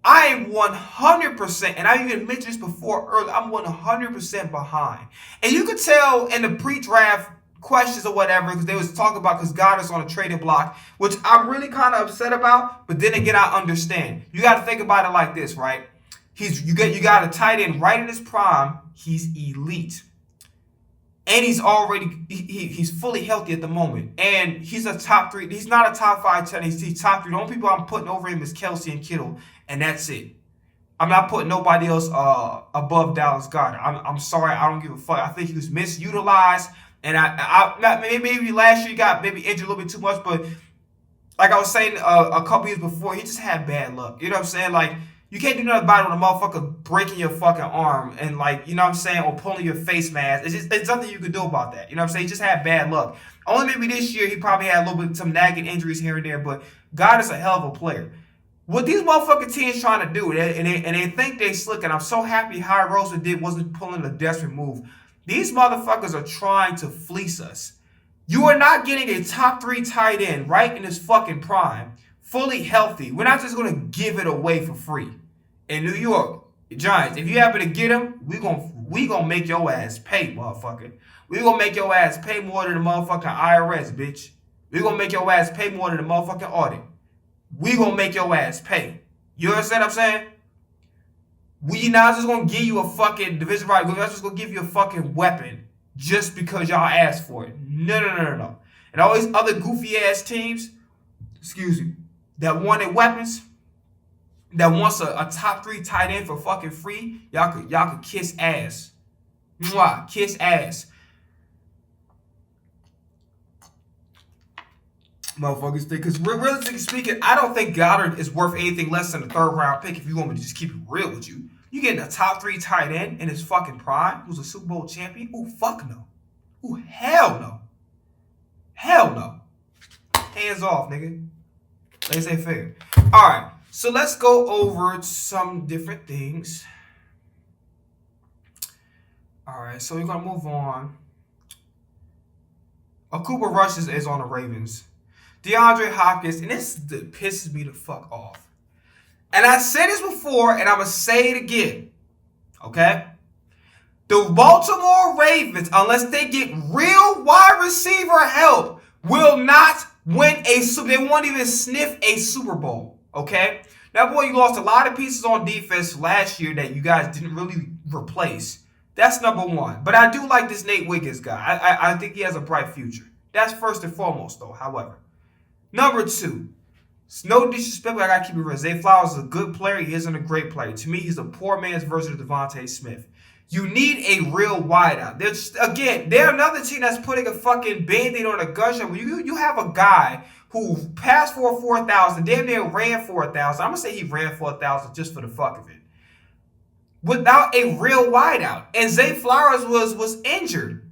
I am 100%, and I even mentioned this before earlier, I'm 100% behind. And you could tell in the pre-draft questions or whatever, because they was talking about because God is on a trading block, which I'm really kind of upset about. But then again, I understand. You got to think about it like this, right? You got a tight end right in his prime. He's elite, and he's already he's fully healthy at the moment, and he's a top 3. He's not a top 5 tight end. He's top 3. The only people I'm putting over him is Kelsey and Kittle, and that's it. I'm not putting nobody else above Dallas Goedert. I'm sorry, I don't give a fuck. I think he was misutilized. And maybe last year he got maybe injured a little bit too much, but like I was saying a couple years before, he just had bad luck. You know what I'm saying? Like, you can't do nothing about it when a motherfucker breaking your fucking arm and, like, you know what I'm saying, or pulling your face mask. There's nothing you can do about that. You know what I'm saying? He just had bad luck. Only maybe this year he probably had a little bit some nagging injuries here and there, but God is a hell of a player. What these motherfucking teams trying to do, and they think they slick, and I'm so happy Howie Roseman wasn't pulling a desperate move. These motherfuckers are trying to fleece us. You are not getting a top 3 tight end right in his fucking prime, fully healthy. We're not just going to give it away for free. In New York, Giants, if you happen to get him, we gonna make your ass pay, motherfucker. We gonna make your ass pay more than the motherfucking IRS, bitch. We gonna make your ass pay more than the motherfucking audit. We gonna make your ass pay. You understand what I'm saying? We not just gonna give you a fucking division right. We're not just gonna give you a fucking weapon just because y'all asked for it. No. And all these other goofy ass teams, excuse me, that wanted weapons, that wants a top 3 tight end for fucking free, y'all could kiss ass. Mwah, kiss ass. Motherfuckers think, because realistically speaking, I don't think Goddard is worth anything less than a 3rd round pick if you want me to just keep it real with you. You getting a top 3 tight end in his fucking prime who's a Super Bowl champion? Ooh, fuck no. Ooh, hell no. Hell no. Hands off, nigga. Laissez-faire. Alright, so let's go over some different things. Alright, so we're going to move on. Cooper Rush is on the Ravens. DeAndre Hopkins, and this pisses me the fuck off. And I said this before, and I'm going to say it again. Okay? The Baltimore Ravens, unless they get real wide receiver help, will not win a Super Bowl. They won't even sniff a Super Bowl. Okay? Now, boy, you lost a lot of pieces on defense last year that you guys didn't really replace. That's number one. But I do like this Nate Wiggins guy. I think he has a bright future. That's first and foremost, though, however. Number 2, it's no disrespect, but I got to keep it real. Zay Flowers is a good player. He isn't a great player. To me, he's a poor man's version of Devontae Smith. You need a real wideout. They're another team that's putting a fucking Band-Aid on a gunshot. You have a guy who passed for 4,000, damn near ran for 1,000. I'm going to say he ran for 1,000 just for the fuck of it. Without a real wideout. And Zay Flowers was injured.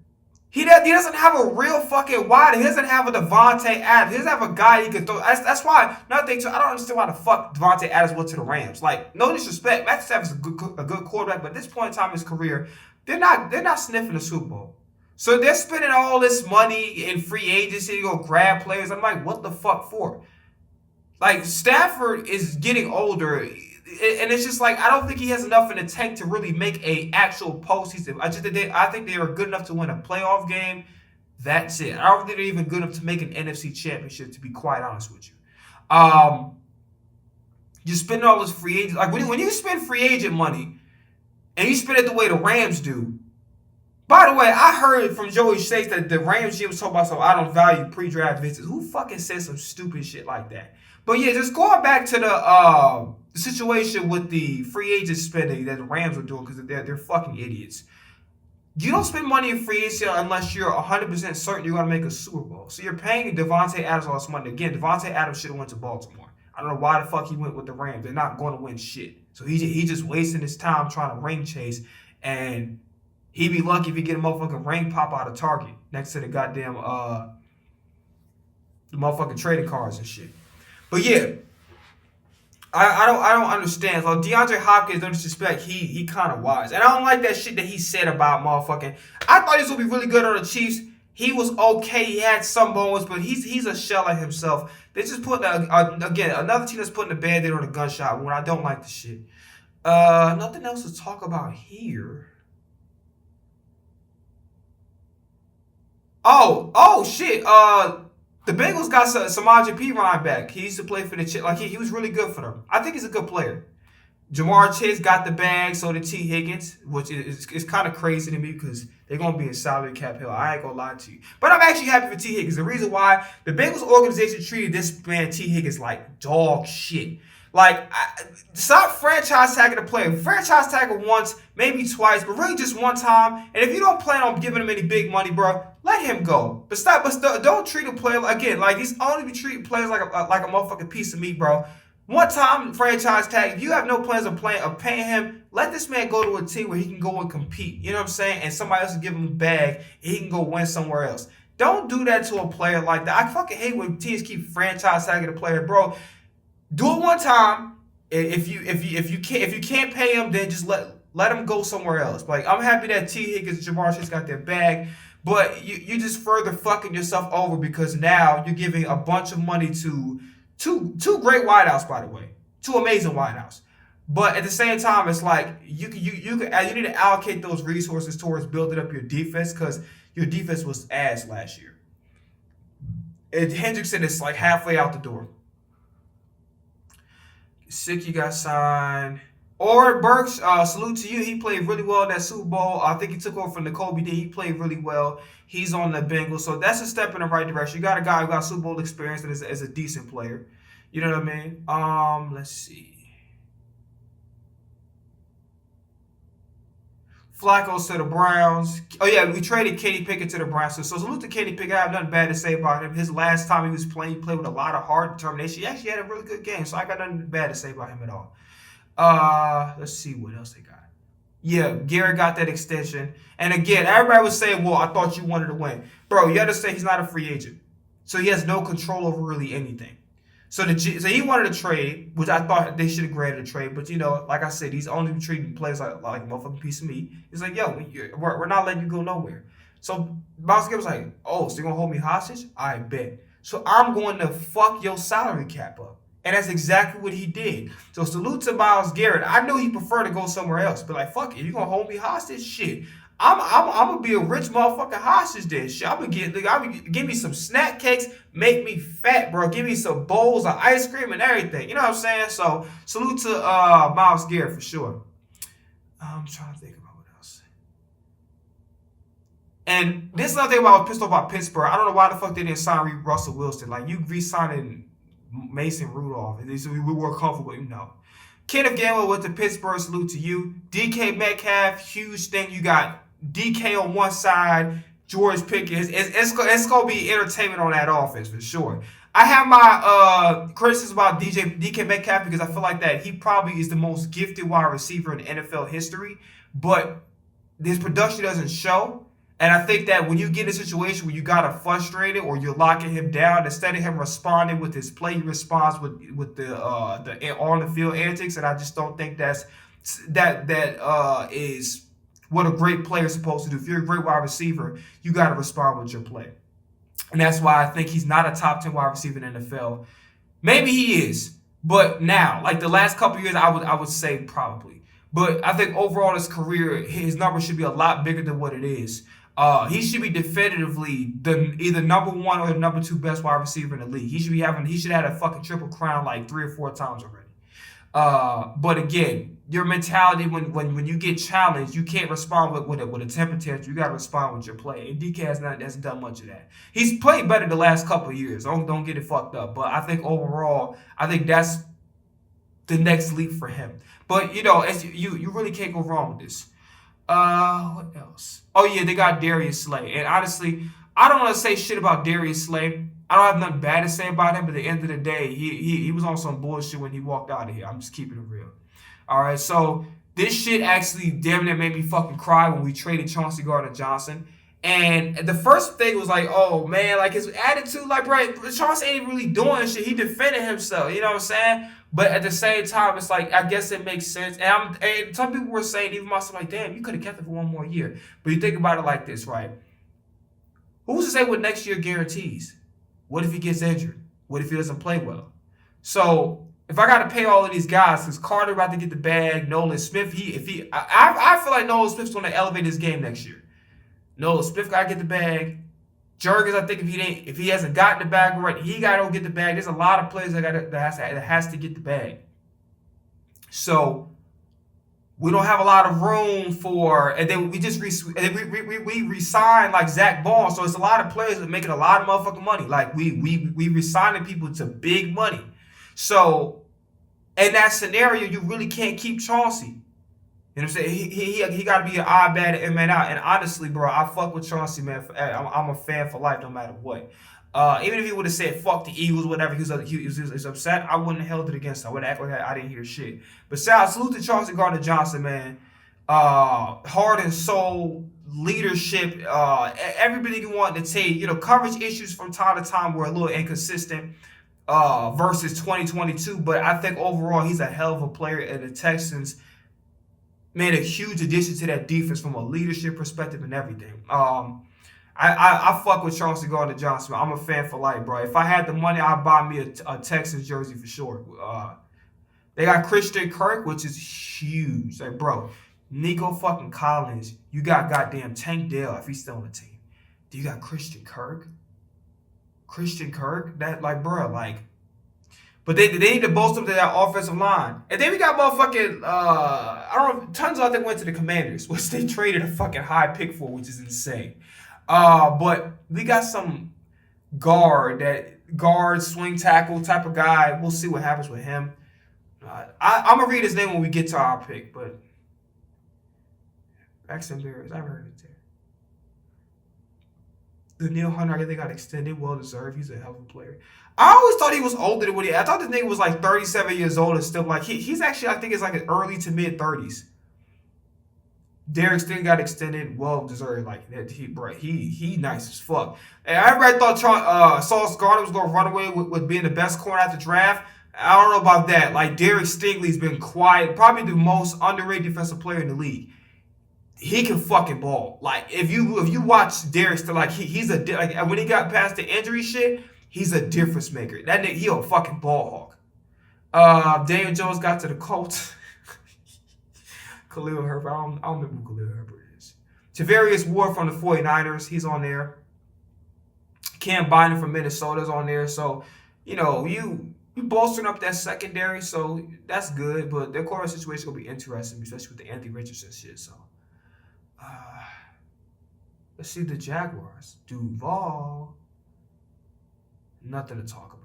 He doesn't have a real fucking wide. He doesn't have a Devontae Adams. He doesn't have a guy he can throw. That's why another thing too. I don't understand why the fuck Devontae Adams went to the Rams. Like, no disrespect, Matthew Stafford is a good quarterback, but at this point in time in his career, they're not sniffing the Super Bowl. So they're spending all this money in free agency to go grab players. I'm like, what the fuck for? Like, Stafford is getting older. And it's just like, I don't think he has enough in the tank to really make a actual postseason. I think they are good enough to win a playoff game. That's it. I don't think they're even good enough to make an NFC championship, to be quite honest with you. You're spending all this free agent. Like, when you spend free agent money and you spend it the way the Rams do. By the way, I heard from Joey Chase that the Rams was talking about, so I don't value pre-draft visits. Who fucking says some stupid shit like that? But yeah, just going back to the situation with the free agent spending that the Rams are doing, because they're fucking idiots. You don't spend money in free agency unless you're 100% certain you're going to make a Super Bowl. So you're paying Devontae Adams all this money. Again, Devontae Adams should have went to Baltimore. I don't know why the fuck he went with the Rams. They're not going to win shit. So he just wasting his time trying to ring chase, and he'd be lucky if he get a motherfucking ring pop out of Target next to the goddamn the motherfucking trading cards and shit. But yeah, I don't understand. So DeAndre Hopkins, no disrespect, he kind of wise. And I don't like that shit that he said about motherfucking. I thought he was gonna be really good on the Chiefs. He was okay. He had some moments, but he's a shell of himself. They're just putting again another team that's putting a Band-Aid on a gunshot wound. I don't like the shit. Nothing else to talk about here. Oh shit. The Bengals got Samaje Perine back. He used to play for the Chiefs. Like, he was really good for them. I think he's a good player. Jamar Chase got the bag, so did T. Higgins, which is kind of crazy to me because they're going to be in salary cap hill. I ain't going to lie to you. But I'm actually happy for T. Higgins. The reason why the Bengals organization treated this man, T. Higgins, like dog shit. Like, stop franchise tagging a player. Franchise tag him once, maybe twice, but really just one time. And if you don't plan on giving him any big money, bro, let him go. But don't treat a player like he's only be treating players like a motherfucking piece of meat, bro. One time franchise tag. If you have no plans of paying him, let this man go to a team where he can go and compete. You know what I'm saying? And somebody else will give him a bag, and he can go win somewhere else. Don't do that to a player like that. I fucking hate when teams keep franchise tagging a player, bro. Do it one time. If you can't pay him, then just Let him go somewhere else. Like, I'm happy that T. Higgins and Jamar Chase got their bag, but you just further fucking yourself over because now you're giving a bunch of money to two great wideouts, by the way. Two amazing wideouts. But at the same time, it's like you need to allocate those resources towards building up your defense because your defense was ass last year. And Hendrickson is like halfway out the door. Sicky got signed. Or Burks, salute to you. He played really well in that Super Bowl. I think he took over from Kobe D. He played really well. He's on the Bengals. So that's a step in the right direction. You got a guy who got Super Bowl experience and is a decent player. You know what I mean? Let's see. Flacco's to the Browns. Oh, yeah, we traded Kenny Pickett to the Browns. So salute to Kenny Pickett. I have nothing bad to say about him. His last time he was playing, he played with a lot of heart and determination. He actually had a really good game, so I got nothing bad to say about him at all. Let's see what else they got. Yeah, Garrett got that extension. And again, everybody was saying, well, I thought you wanted to win. Bro, you understand he's not a free agent. So he has no control over really anything. So he wanted a trade, which I thought they should have granted a trade. But, you know, like I said, he's only treating players like a motherfucking piece of meat. He's like, yo, we're not letting you go nowhere. So Miles Garrett was like, oh, so you're going to hold me hostage? I bet. So I'm going to fuck your salary cap up. And that's exactly what he did. So salute to Myles Garrett. I knew he preferred to go somewhere else. But like, fuck it, you gonna hold me hostage? Shit. I'm gonna be a rich motherfucking hostage then. Shit. I'm gonna give me some snack cakes, make me fat, bro. Give me some bowls of ice cream and everything. You know what I'm saying? So salute to Myles Garrett for sure. I'm trying to think about what else. And this is another thing I was pissed off about Pittsburgh. I don't know why the fuck they didn't sign Russell Wilson. Like, you re-signing Mason Rudolph. We were comfortable, you know. Kenneth Gainwell with the Pittsburgh, salute to you. DK Metcalf, huge thing. You got DK on one side, George Pickens. It's going to be entertainment on that offense for sure. I have my criticism about DK Metcalf because I feel like that he probably is the most gifted wide receiver in NFL history, but his production doesn't show. And I think that when you get in a situation where you got him frustrated or you're locking him down, instead of him responding with his play, he responds with the on the field antics. And I just don't think that is what a great player is supposed to do. If you're a great wide receiver, you got to respond with your play. And that's why I think he's not a top 10 wide receiver in the NFL. Maybe he is, but now, like the last couple of years, I would say probably. But I think overall in his career, his number should be a lot bigger than what it is. He should be definitively either number one or the number two best wide receiver in the league. He should have had a fucking triple crown like 3 or 4 times already. But again, your mentality when you get challenged, you can't respond with a temper tantrum. You got to respond with your play. And DK hasn't done much of that. He's played better the last couple of years. Don't get it fucked up. But I think overall, I think that's the next leap for him. But you know, you really can't go wrong with this. What else? Oh yeah, they got Darius Slay. And honestly, I don't want to say shit about Darius Slay. I don't have nothing bad to say about him, but at the end of the day, he was on some bullshit when he walked out of here. I'm just keeping it real. Alright, so this shit actually damn near made me fucking cry when we traded Chauncey Gardner-Johnson. And the first thing was like, oh man, like his attitude, like, bro, Chauncey ain't really doing shit. He defended himself, you know what I'm saying? But at the same time, it's like, I guess it makes sense. And some people were saying, even myself, like, damn, you could have kept it for one more year. But you think about it like this, right? Who's to say what next year guarantees? What if he gets injured? What if he doesn't play well? So if I got to pay all of these guys, because Carter about to get the bag, Nolan Smith, I feel like Nolan Smith's going to elevate his game next year. Nolan Smith got to get the bag. Jurgens, I think if he hasn't gotten the bag right, he got to go get the bag. There's a lot of players that has to get the bag. So we don't have a lot of room for, and then we just we re-signed like Zach Ball. So it's a lot of players that making a lot of motherfucking money. Like we re-signing people to big money. So in that scenario, you really can't keep Chauncey. You know what I'm saying? He got to be an odd bad and man out. And honestly, bro, I fuck with Chauncey, man. I'm a fan for life, no matter what. Even if he would have said fuck the Eagles, whatever, he was upset, I wouldn't have held it against him. I wouldn't act like I didn't hear shit. But salute to Chauncey Gardner-Johnson, man. Heart and soul, leadership, everybody you want to take. You know, coverage issues from time to time were a little inconsistent versus 2022. But I think overall he's a hell of a player, and the Texans made a huge addition to that defense from a leadership perspective and everything. I fuck with Chauncey Gardner-Johnson. I'm a fan for life, bro. If I had the money, I'd buy me a Texans jersey for sure. They got Christian Kirk, which is huge. Like, bro, Nico fucking Collins. You got goddamn Tank Dell if he's still on the team. Do you got Christian Kirk? Christian Kirk? That, like, bro, like. But they need to bolster up to that offensive line. And then we got motherfucking, I don't know, tons of them went to the Commanders, which they traded a fucking high pick for, which is insane. But we got some guard, swing tackle type of guy. We'll see what happens with him. I'm going to read his name when we get to our pick, but Braxton Berrios, I've heard it there. Daniil Hunter, I guess they got extended, well deserved. He's a hell of a player. I always thought he was older than what I thought this nigga was like 37 years old and still like he's actually, I think it's like an early to mid 30s. Derek still got extended, well deserved. Like that, he nice as fuck. And everybody thought Sauce Gardner was gonna run away with being the best corner at the draft. I don't know about that. Like Derek Stingley's been quiet, probably the most underrated defensive player in the league. He can fucking ball. Like if you watch Derek, still like he's like when he got past the injury shit, he's a difference maker. That nigga, he a fucking ball hawk. Daniel Jones got to the Colts. Khalil Herbert. I don't remember who Khalil Herbert is. Tavarius Ward from the 49ers. He's on there. Cam Bynum from Minnesota's on there. So, you know, you bolstering up that secondary, so that's good. But their quarterback situation will be interesting, especially with the Anthony Richardson shit. So, let's see the Jaguars. Duval. Nothing to talk about.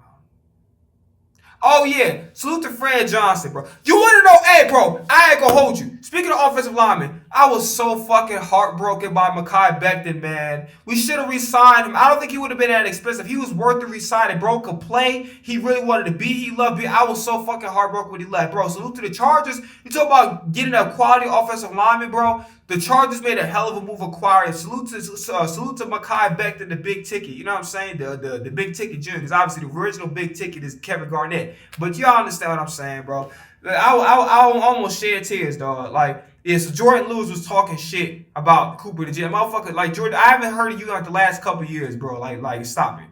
Oh, yeah. Salute to Fred Johnson, bro. You want to know, hey, bro, I ain't going to hold you. Speaking of offensive linemen, I was so fucking heartbroken by Mekhi Becton, man. We should have re-signed him. I don't think he would have been that expensive. He was worth the re-signing. Bro could play. He really wanted to be. He loved being. I was so fucking heartbroken when he left, bro. Salute to the Chargers. You talk about getting a quality offensive lineman, bro. The Chargers made a hell of a move acquiring. Salute to Mekhi Becton, the big ticket. You know what I'm saying? The big ticket junior. Because obviously the original big ticket is Kevin Garnett. But y'all understand what I'm saying, bro. I almost shed tears, dog. Like, so Jordan Lewis was talking shit about Cooper the Jet. Motherfucker, like, Jordan, I haven't heard of you like the last couple of years, bro. Like, stop it.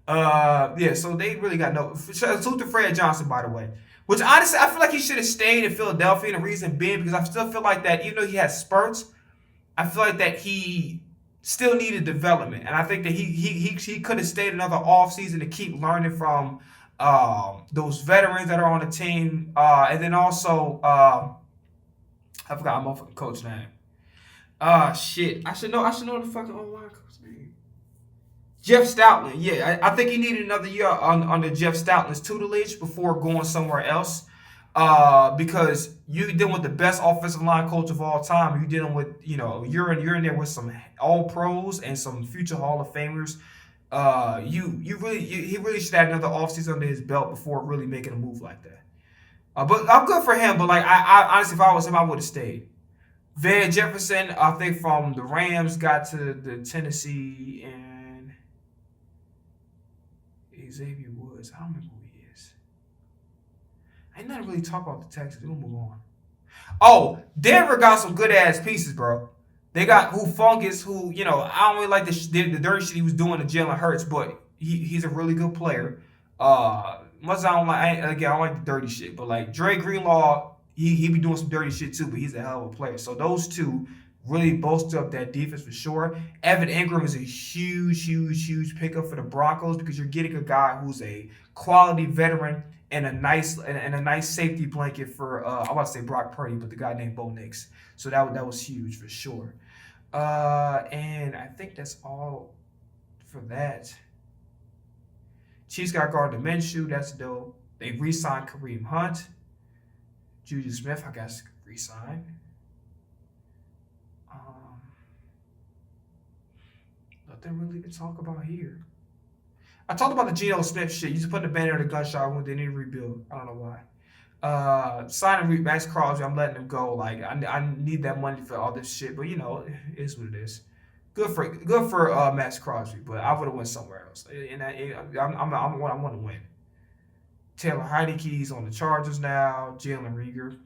Yeah, so they really got no. Salute to Fred Johnson, by the way. Which, honestly, I feel like he should have stayed in Philadelphia, and the reason being because I still feel like that, even though he has spurts, I feel like that he still needed development. And I think that he could have stayed another offseason to keep learning from those veterans that are on the team. And then also, I forgot my motherfucking coach name. Shit. I should know the fucking online coach name. Jeff Stoutland, yeah, I think he needed another year under Jeff Stoutland's tutelage before going somewhere else. Because you dealing with the best offensive line coach of all time. You dealing with, you know, you're in there with some all pros and some future Hall of Famers. He really should have another offseason under his belt before really making a move like that. But I'm good for him. But like I honestly, if I was him, I would have stayed. Van Jefferson, I think from the Rams got to the Tennessee and Xavier Woods. I don't remember who he is. I ain't nothing really talk about the Texans. We'll move on. Oh, Denver got some good ass pieces, bro. They got Fungus, who, you know, I don't really like the dirty shit he was doing to Jalen Hurts, but he's a really good player. Much as I don't like the dirty shit, but like Dre Greenlaw, he be doing some dirty shit too, but he's a hell of a player. So those two really bolster up that defense for sure. Evan Ingram is a huge pickup for the Broncos because you're getting a guy who's a quality veteran and a nice safety blanket for I'm about to say Brock Purdy, but the guy named Bo Nix. So that was huge for sure. And I think that's all for that. Chiefs got Gardner Minshew, that's dope. They re-signed Kareem Hunt. Juju Smith, I guess, re-signed. Nothing really to talk about here. I talked about the Geno Smith shit. You just put the banner in the gunshot wound, they need to rebuild. I don't know why. Signing Max Crosby, I'm letting him go. Like I need that money for all this shit, but you know, it is what it is. Good for Max Crosby, but I would have went somewhere else. And I want to win. Taylor Heineke's on the Chargers now. Jalen Reagor.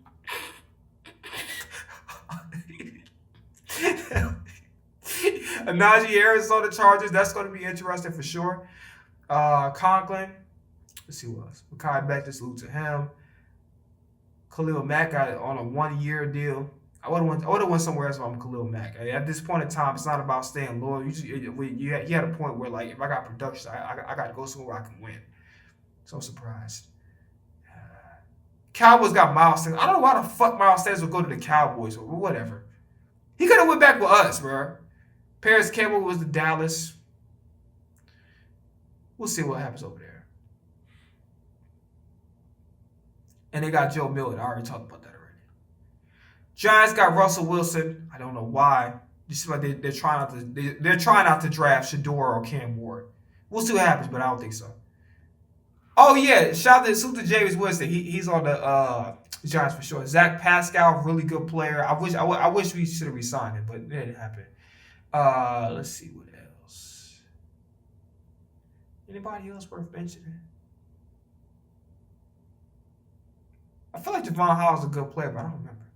Najee Harris on the Chargers. That's going to be interesting for sure. Conklin. Let's see what else. Mekhi Becton, salute to him. Khalil Mack got on a 1-year deal. I would have went somewhere else if I'm Khalil Mack. At this point in time, it's not about staying loyal. You had a point where, like, if I got production, I got to go somewhere where I can win. So I'm surprised. Cowboys got Miles Sanders. I don't know why the fuck Miles Sanders would go to the Cowboys or whatever. He could have went back with us, bro. Paris Campbell was the Dallas. We'll see what happens over there. And they got Joe Milton. I already talked about that already. Giants got Russell Wilson. I don't know why. Just like they're trying not to draft Shador or Cam Ward. We'll see what happens, but I don't think so. Oh yeah, shout out to James Winston. He's on the Giants for sure. Zach Pascal, really good player. I wish we should have re-signed him, but it didn't happen. Let's see what else. Anybody else worth mentioning? I feel like Javon Howell's a good player, but I don't remember.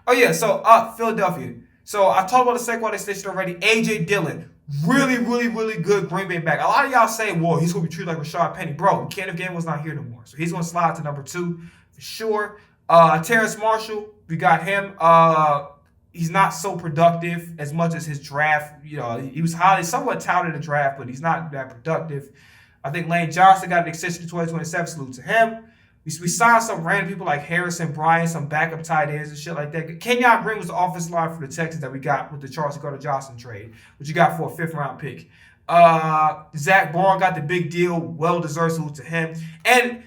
Oh yeah, so Philadelphia. So I talked about the Saquon extension already. AJ Dillon, really, really, really good Green Bay back. A lot of y'all say, well, he's going to be treated like Rashad Penny. Bro, Kenneth Gainwell's not here no more. So he's going to slide to number 2 for sure. Terrace Marshall, we got him. He's not so productive as much as his draft. You know, he was somewhat touted in the draft, but he's not that productive. I think Lane Johnson got an extension to 2027. Salute to him. We signed some random people like Harrison Bryant, some backup tight ends and shit like that. Kenyon Green was the offensive line for the Texans that we got with the Charles Gardner-Johnson trade, which you got for a 5th-round pick. Zach Bourne got the big deal. Well-deserved, salute to him. And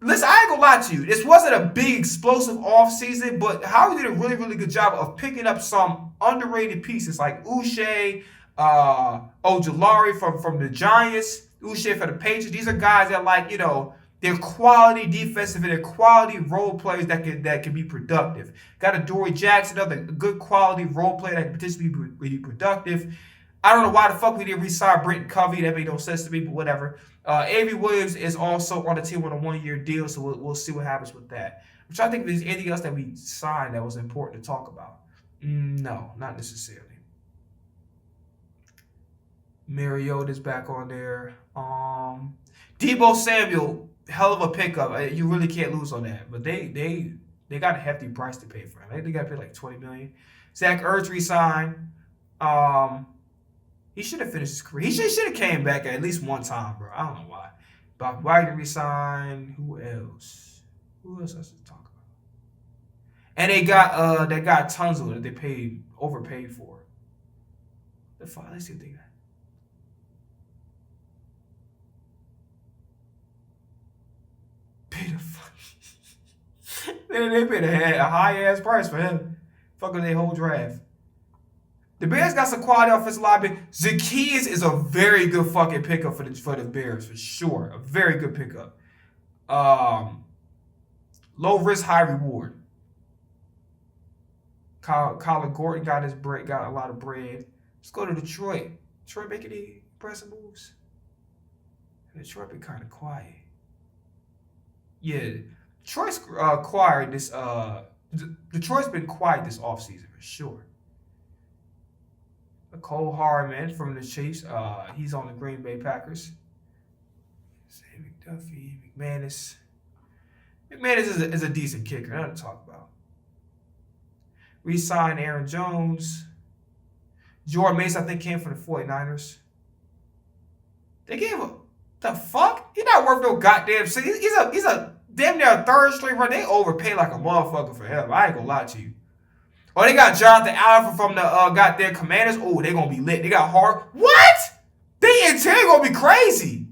listen, I ain't gonna lie to you. This wasn't a big, explosive offseason, but Howard did a really, really good job of picking up some underrated pieces like Uche, Ojulari from the Giants, Uche for the Patriots. These are guys that, like, you know, they're quality defensive and they're quality role players that can be productive. Got a Dory Jackson, another good quality role player that can potentially be productive. I don't know why the fuck we didn't re-sign Britton Covey. That made no sense to me, but whatever. Avery Williams is also on the team on a 1-year deal, so we'll see what happens with that. I'm trying to think if there's anything else that we signed that was important to talk about. No, not necessarily. Mariota's back on there. Deebo Samuel, hell of a pickup. You really can't lose on that. But they got a hefty price to pay for him. They got to pay like $20 million. Zach Ertz re-signed. He should have finished his career. He should have came back at least one time, bro. I don't know why. Bob Wagner re-signed. Who else? Who else has to talk about? And they got Tunzel that they overpaid for. The fuck? Let's see what they got. Paid a fuck. They paid a high ass price for him. Fucking their whole draft. The Bears got some quality offensive linemen. Zacchaeus is a very good fucking pickup for the Bears, for sure. A very good pickup. Low risk, high reward. Colin Gordon got a lot of bread. Let's go to Detroit. Detroit making any impressive moves. Detroit been kind of quiet. Yeah, Detroit's acquired this. Detroit's been quiet this offseason for sure. Cole Hardman from the Chiefs. He's on the Green Bay Packers. Sam McDuffie, McManus. McManus is a decent kicker. Nothing to talk about. Re-signed Aaron Jones. Jordan Mason, I think, came from the 49ers. They gave him the fuck? He's not worth no goddamn shit. He's a damn near third string runner. They overpay like a motherfucker for him. I ain't gonna lie to you. Oh, they got Jonathan Allen from the goddamn Commanders. Oh, they gonna be lit. They got Hart. What? They interior gonna be crazy.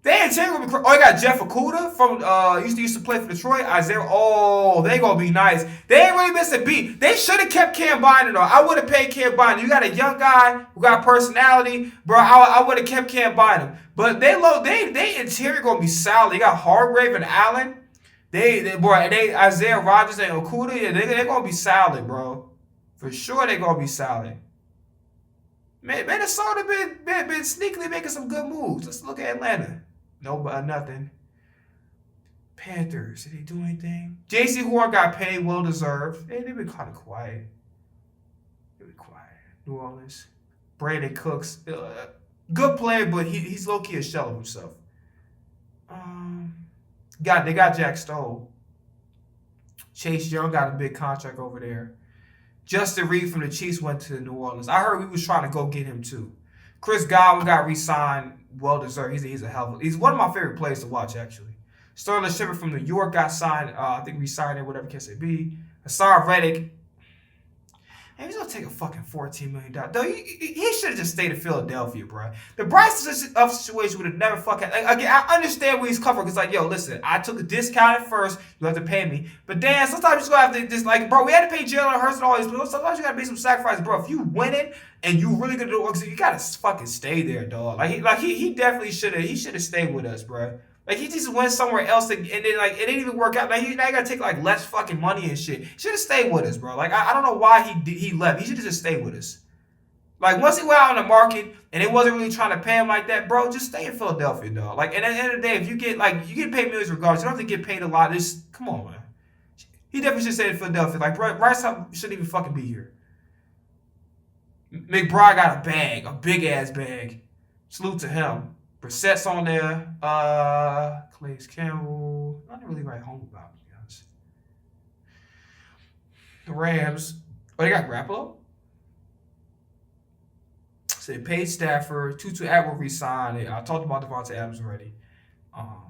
They interior gonna be crazy. Oh, they got Jeff Okuda from used to play for Detroit. Isaiah. Oh, they gonna be nice. They ain't really missed a beat. They should have kept Cam Bynum though. I would have paid Cam Bynum. You got a young guy who got personality, bro. I would have kept Cam Bynum. But they interior gonna be solid. They got Hargrave and Allen. They Isaiah Rodgers and Okuda, yeah, they're gonna be solid, bro. For sure they're gonna be solid. Man, Minnesota been sneakily making some good moves. Let's look at Atlanta. No, nothing. Panthers, did they do anything? J.C. Horn got paid, well deserved. They've been kind of quiet. New Orleans. Brandon Cooks, good player, but he's low key a shell of himself. They got Jack Stoll. Chase Young got a big contract over there. Justin Reed from the Chiefs went to New Orleans. I heard we was trying to go get him too. Chris Godwin got re-signed, well deserved. He's a hell of he's one of my favorite players to watch actually. Sterling Shepard from New York got signed. I think re-signed it, whatever case it be. Hassan Reddick. And he's gonna take a fucking $14 million. Though he should have just stayed in Philadelphia, bro. The Bryce situation would have never fucking. Again, I understand where he's coming from. It's like, yo, listen, I took a discount at first. You have to pay me, but then sometimes you just gonna have to just like, bro. We had to pay Jalen Hurts and all these people. Sometimes you gotta make some sacrifices, bro. If you winning and you really gonna do it, you gotta fucking stay there, dog. He definitely should have. He should have stayed with us, bro. Like, he just went somewhere else and then, like, it didn't even work out. Like, now you gotta take, like, less fucking money and shit. He should have stayed with us, bro. Like, I don't know why he left. He should have just stayed with us. Like, once he went out on the market and it wasn't really trying to pay him like that, bro, just stay in Philadelphia, dog. Like, and at the end of the day, if you get paid millions regardless. You don't have to get paid a lot. Just, come on, man. He definitely should stay in Philadelphia. Like, Bryce shouldn't even fucking be here. McBride got a bag, a big-ass bag. Salute to him. Brissett's on there. Calais Campbell. Nothing really write home about, to be honest. The Rams. Oh, they got Garoppolo? So they paid Stafford. Tutu Atwell re-signed. I talked about Devontae Adams already.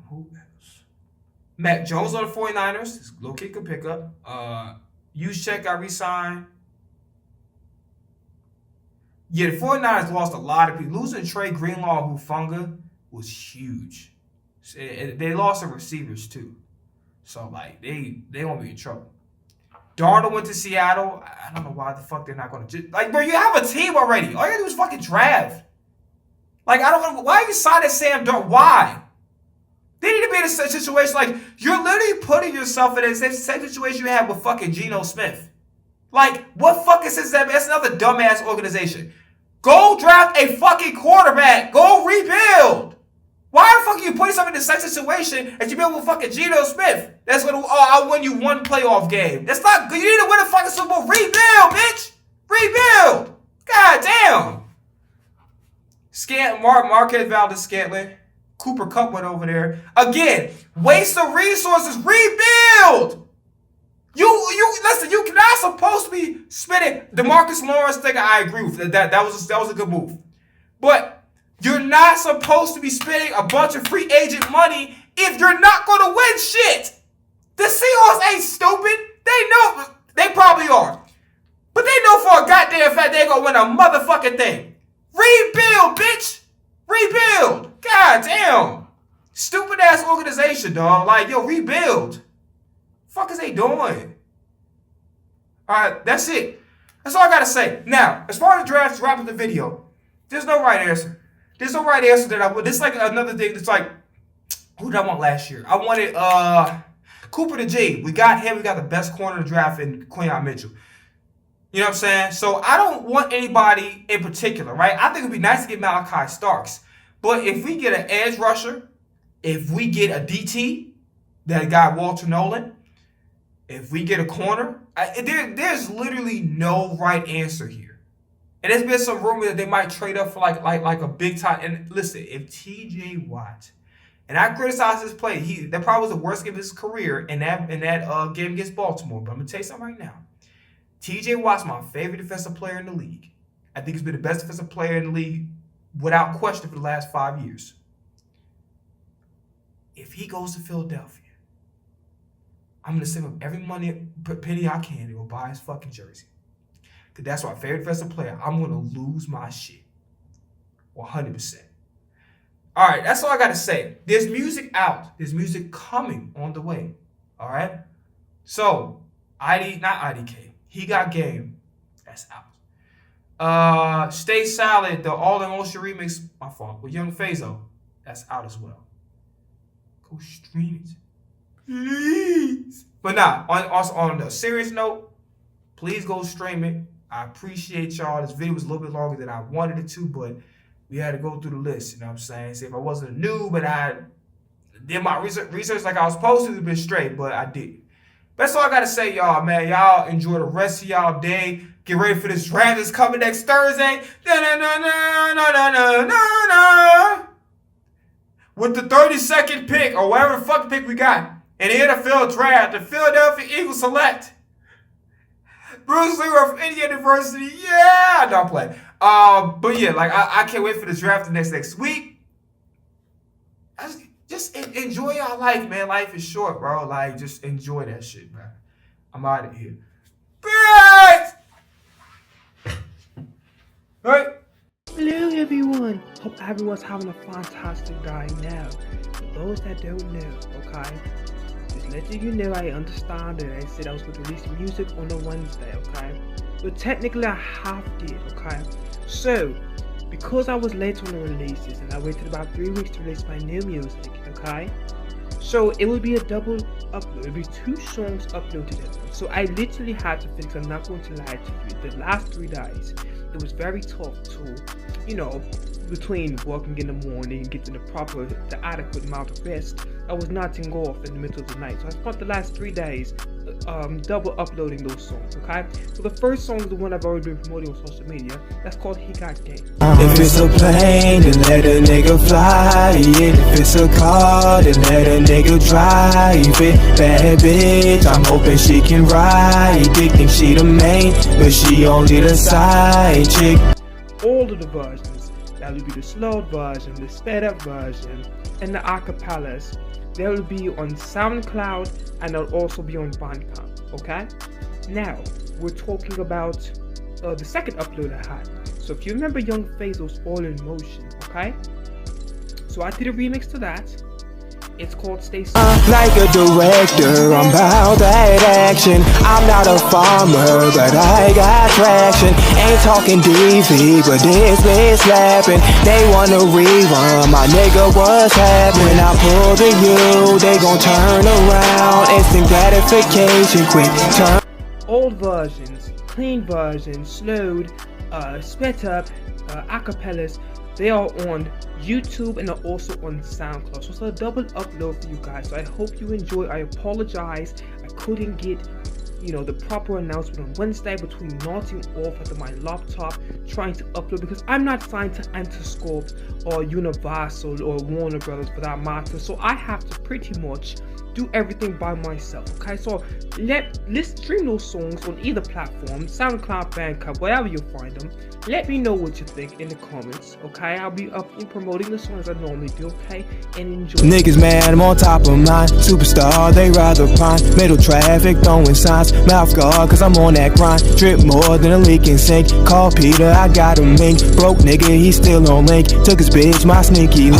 Who else? Matt Jones on the 49ers. This low kick could pick up. Juszczyk got re-signed. Yeah, the 49ers lost a lot of people. Losing Trey Greenlaw and Hufanga was huge. They lost some receivers too. So, like, they won't be in trouble. Darnold went to Seattle. I don't know why the fuck they're not going to... Like, bro, you have a team already. All you got to do is fucking draft. Like, I don't know... Why are you signing Sam Darnold? Why? They need to be in a situation like... You're literally putting yourself in the same situation you had with fucking Geno Smith. Like, what fucking sense is that? That's another dumbass organization. Go draft a fucking quarterback. Go rebuild. Why the fuck are you putting yourself in the same situation as you build with fucking Geno Smith? That's what, I'll win you one playoff game. That's not good. You need to win a fucking Super Bowl. Rebuild, bitch. Rebuild. God damn. Marquez Valdez-Scantling. Cooper Kupp went over there. Again, waste of resources. Rebuild. You listen, you're not supposed to be spending DeMarcus Lawrence thing. I agree with that. That was a good move. But you're not supposed to be spending a bunch of free agent money if you're not going to win shit. The Seahawks ain't stupid. They know. They probably are. But they know for a goddamn fact they ain't going to win a motherfucking thing. Rebuild, bitch. Rebuild. God damn. Stupid ass organization, dog. Like, yo, rebuild. Fuck is they doing? Alright, that's it. That's all I gotta say. Now, as far as the draft, wrap up the video. There's no right answer. There's no right answer that I would. This is like another thing that's like, who did I want last year? I wanted Cooper the G. We got him. We got the best corner in the draft in Quinyon Mitchell. You know what I'm saying? So I don't want anybody in particular, right? I think it would be nice to get Malachi Starks. But if we get an edge rusher, if we get a DT, that guy Walter Nolan, if we get a corner, there's literally no right answer here. And there's been some rumor that they might trade up for like a big time. And listen, if TJ Watt, and I criticize his play, that probably was the worst game of his career in that game against Baltimore. But I'm gonna tell you something right now. TJ Watt's my favorite defensive player in the league. I think he's been the best defensive player in the league without question for the last 5 years. If he goes to Philadelphia, I'm going to save him every penny I can to go buy his fucking jersey. Because that's my favorite defensive player. I'm going to lose my shit. 100%. All right, that's all I got to say. There's music out. There's music coming on the way. All right? So, not IDK. He Got Game. That's out. Stay Silent, the All Emotion remix, my fault, with Young Fazo. That's out as well. Go stream it. Please. But nah, on the serious note, please go stream it. I appreciate y'all. This video was a little bit longer than I wanted it to, but we had to go through the list, you know what I'm saying? See, if I wasn't a noob, but I did my research like I was supposed to be straight, but I didn't. That's all I gotta say, y'all, man. Y'all enjoy the rest of y'all day. Get ready for this draft that's coming next Thursday. With the 32nd pick, or whatever the fuck pick we got in the NFL draft, the Philadelphia Eagles select Bruce Leroy from Indiana University. Yeah, don't play. But yeah, like I can't wait for the draft next week. Just enjoy your life, man. Life is short, bro. Like, just enjoy that shit, man. I'm out of here. Right. Right. Hello everyone, hope everyone's having a fantastic day now. For those that don't know, okay, just letting you know, I understand that I said I was going to release music on a Wednesday, okay, but technically I have did, okay. So because I was late on the releases and I waited about 3 weeks to release my new music, okay, so it will be a double upload. It will be 2 songs uploaded at once. So I literally had to fix, I'm not going to lie to you, the last 3 days it was very tough to, you know, between working in the morning, getting the adequate amount of rest, I was nodding off in the middle of the night. So I spent the last 3 days double uploading those songs, okay? So the first song is the one I've already been promoting on social media. That's called He Got Game. If it's a plane, then let a nigga fly it. If it's a car, then let a nigga drive it. Bad bitch, I'm hoping she can ride it. Think she the main, but she only the side chick. All of the versions, that will be the slowed version, the sped up version, and the acapellas. They will be on SoundCloud and they'll also be on Bandcamp, okay? Now, we're talking about the second upload I had. So if you remember Young Fazel's All in Motion, okay? So I did a remix to that. It's called Stay Safe. Like a director, I'm about that action. I'm not a farmer, but I got traction. Ain't talking DV, but this bitch slapping. They wanna rerun, my nigga, what's happening? When I pull the U, they gon' turn around. Instant gratification, quick turn. Old versions, clean versions, slowed, sped up, acapellas, they are on YouTube and are also on SoundCloud. So it's a double upload for you guys. So I hope you enjoy. I apologize, I couldn't get, you know, the proper announcement on Wednesday between nodding off at my laptop trying to upload, because I'm not signed to Interscope or Universal or Warner Brothers for that matter. So I have to pretty much do everything by myself, okay? So let's stream those songs on either platform, SoundCloud, Bandcamp, wherever you find them. Let me know what you think in the comments, okay? I'll be up in promoting the songs I normally do, okay? And enjoy. Niggas mad, I'm on top of mine. Superstar, they rather prime. Middle traffic, throwing signs. Mouth guard, cause I'm on that grind. Drip more than a leaking sink. Call Peter, I got a mink. Broke nigga, he still on link. Took his bitch, my sneaky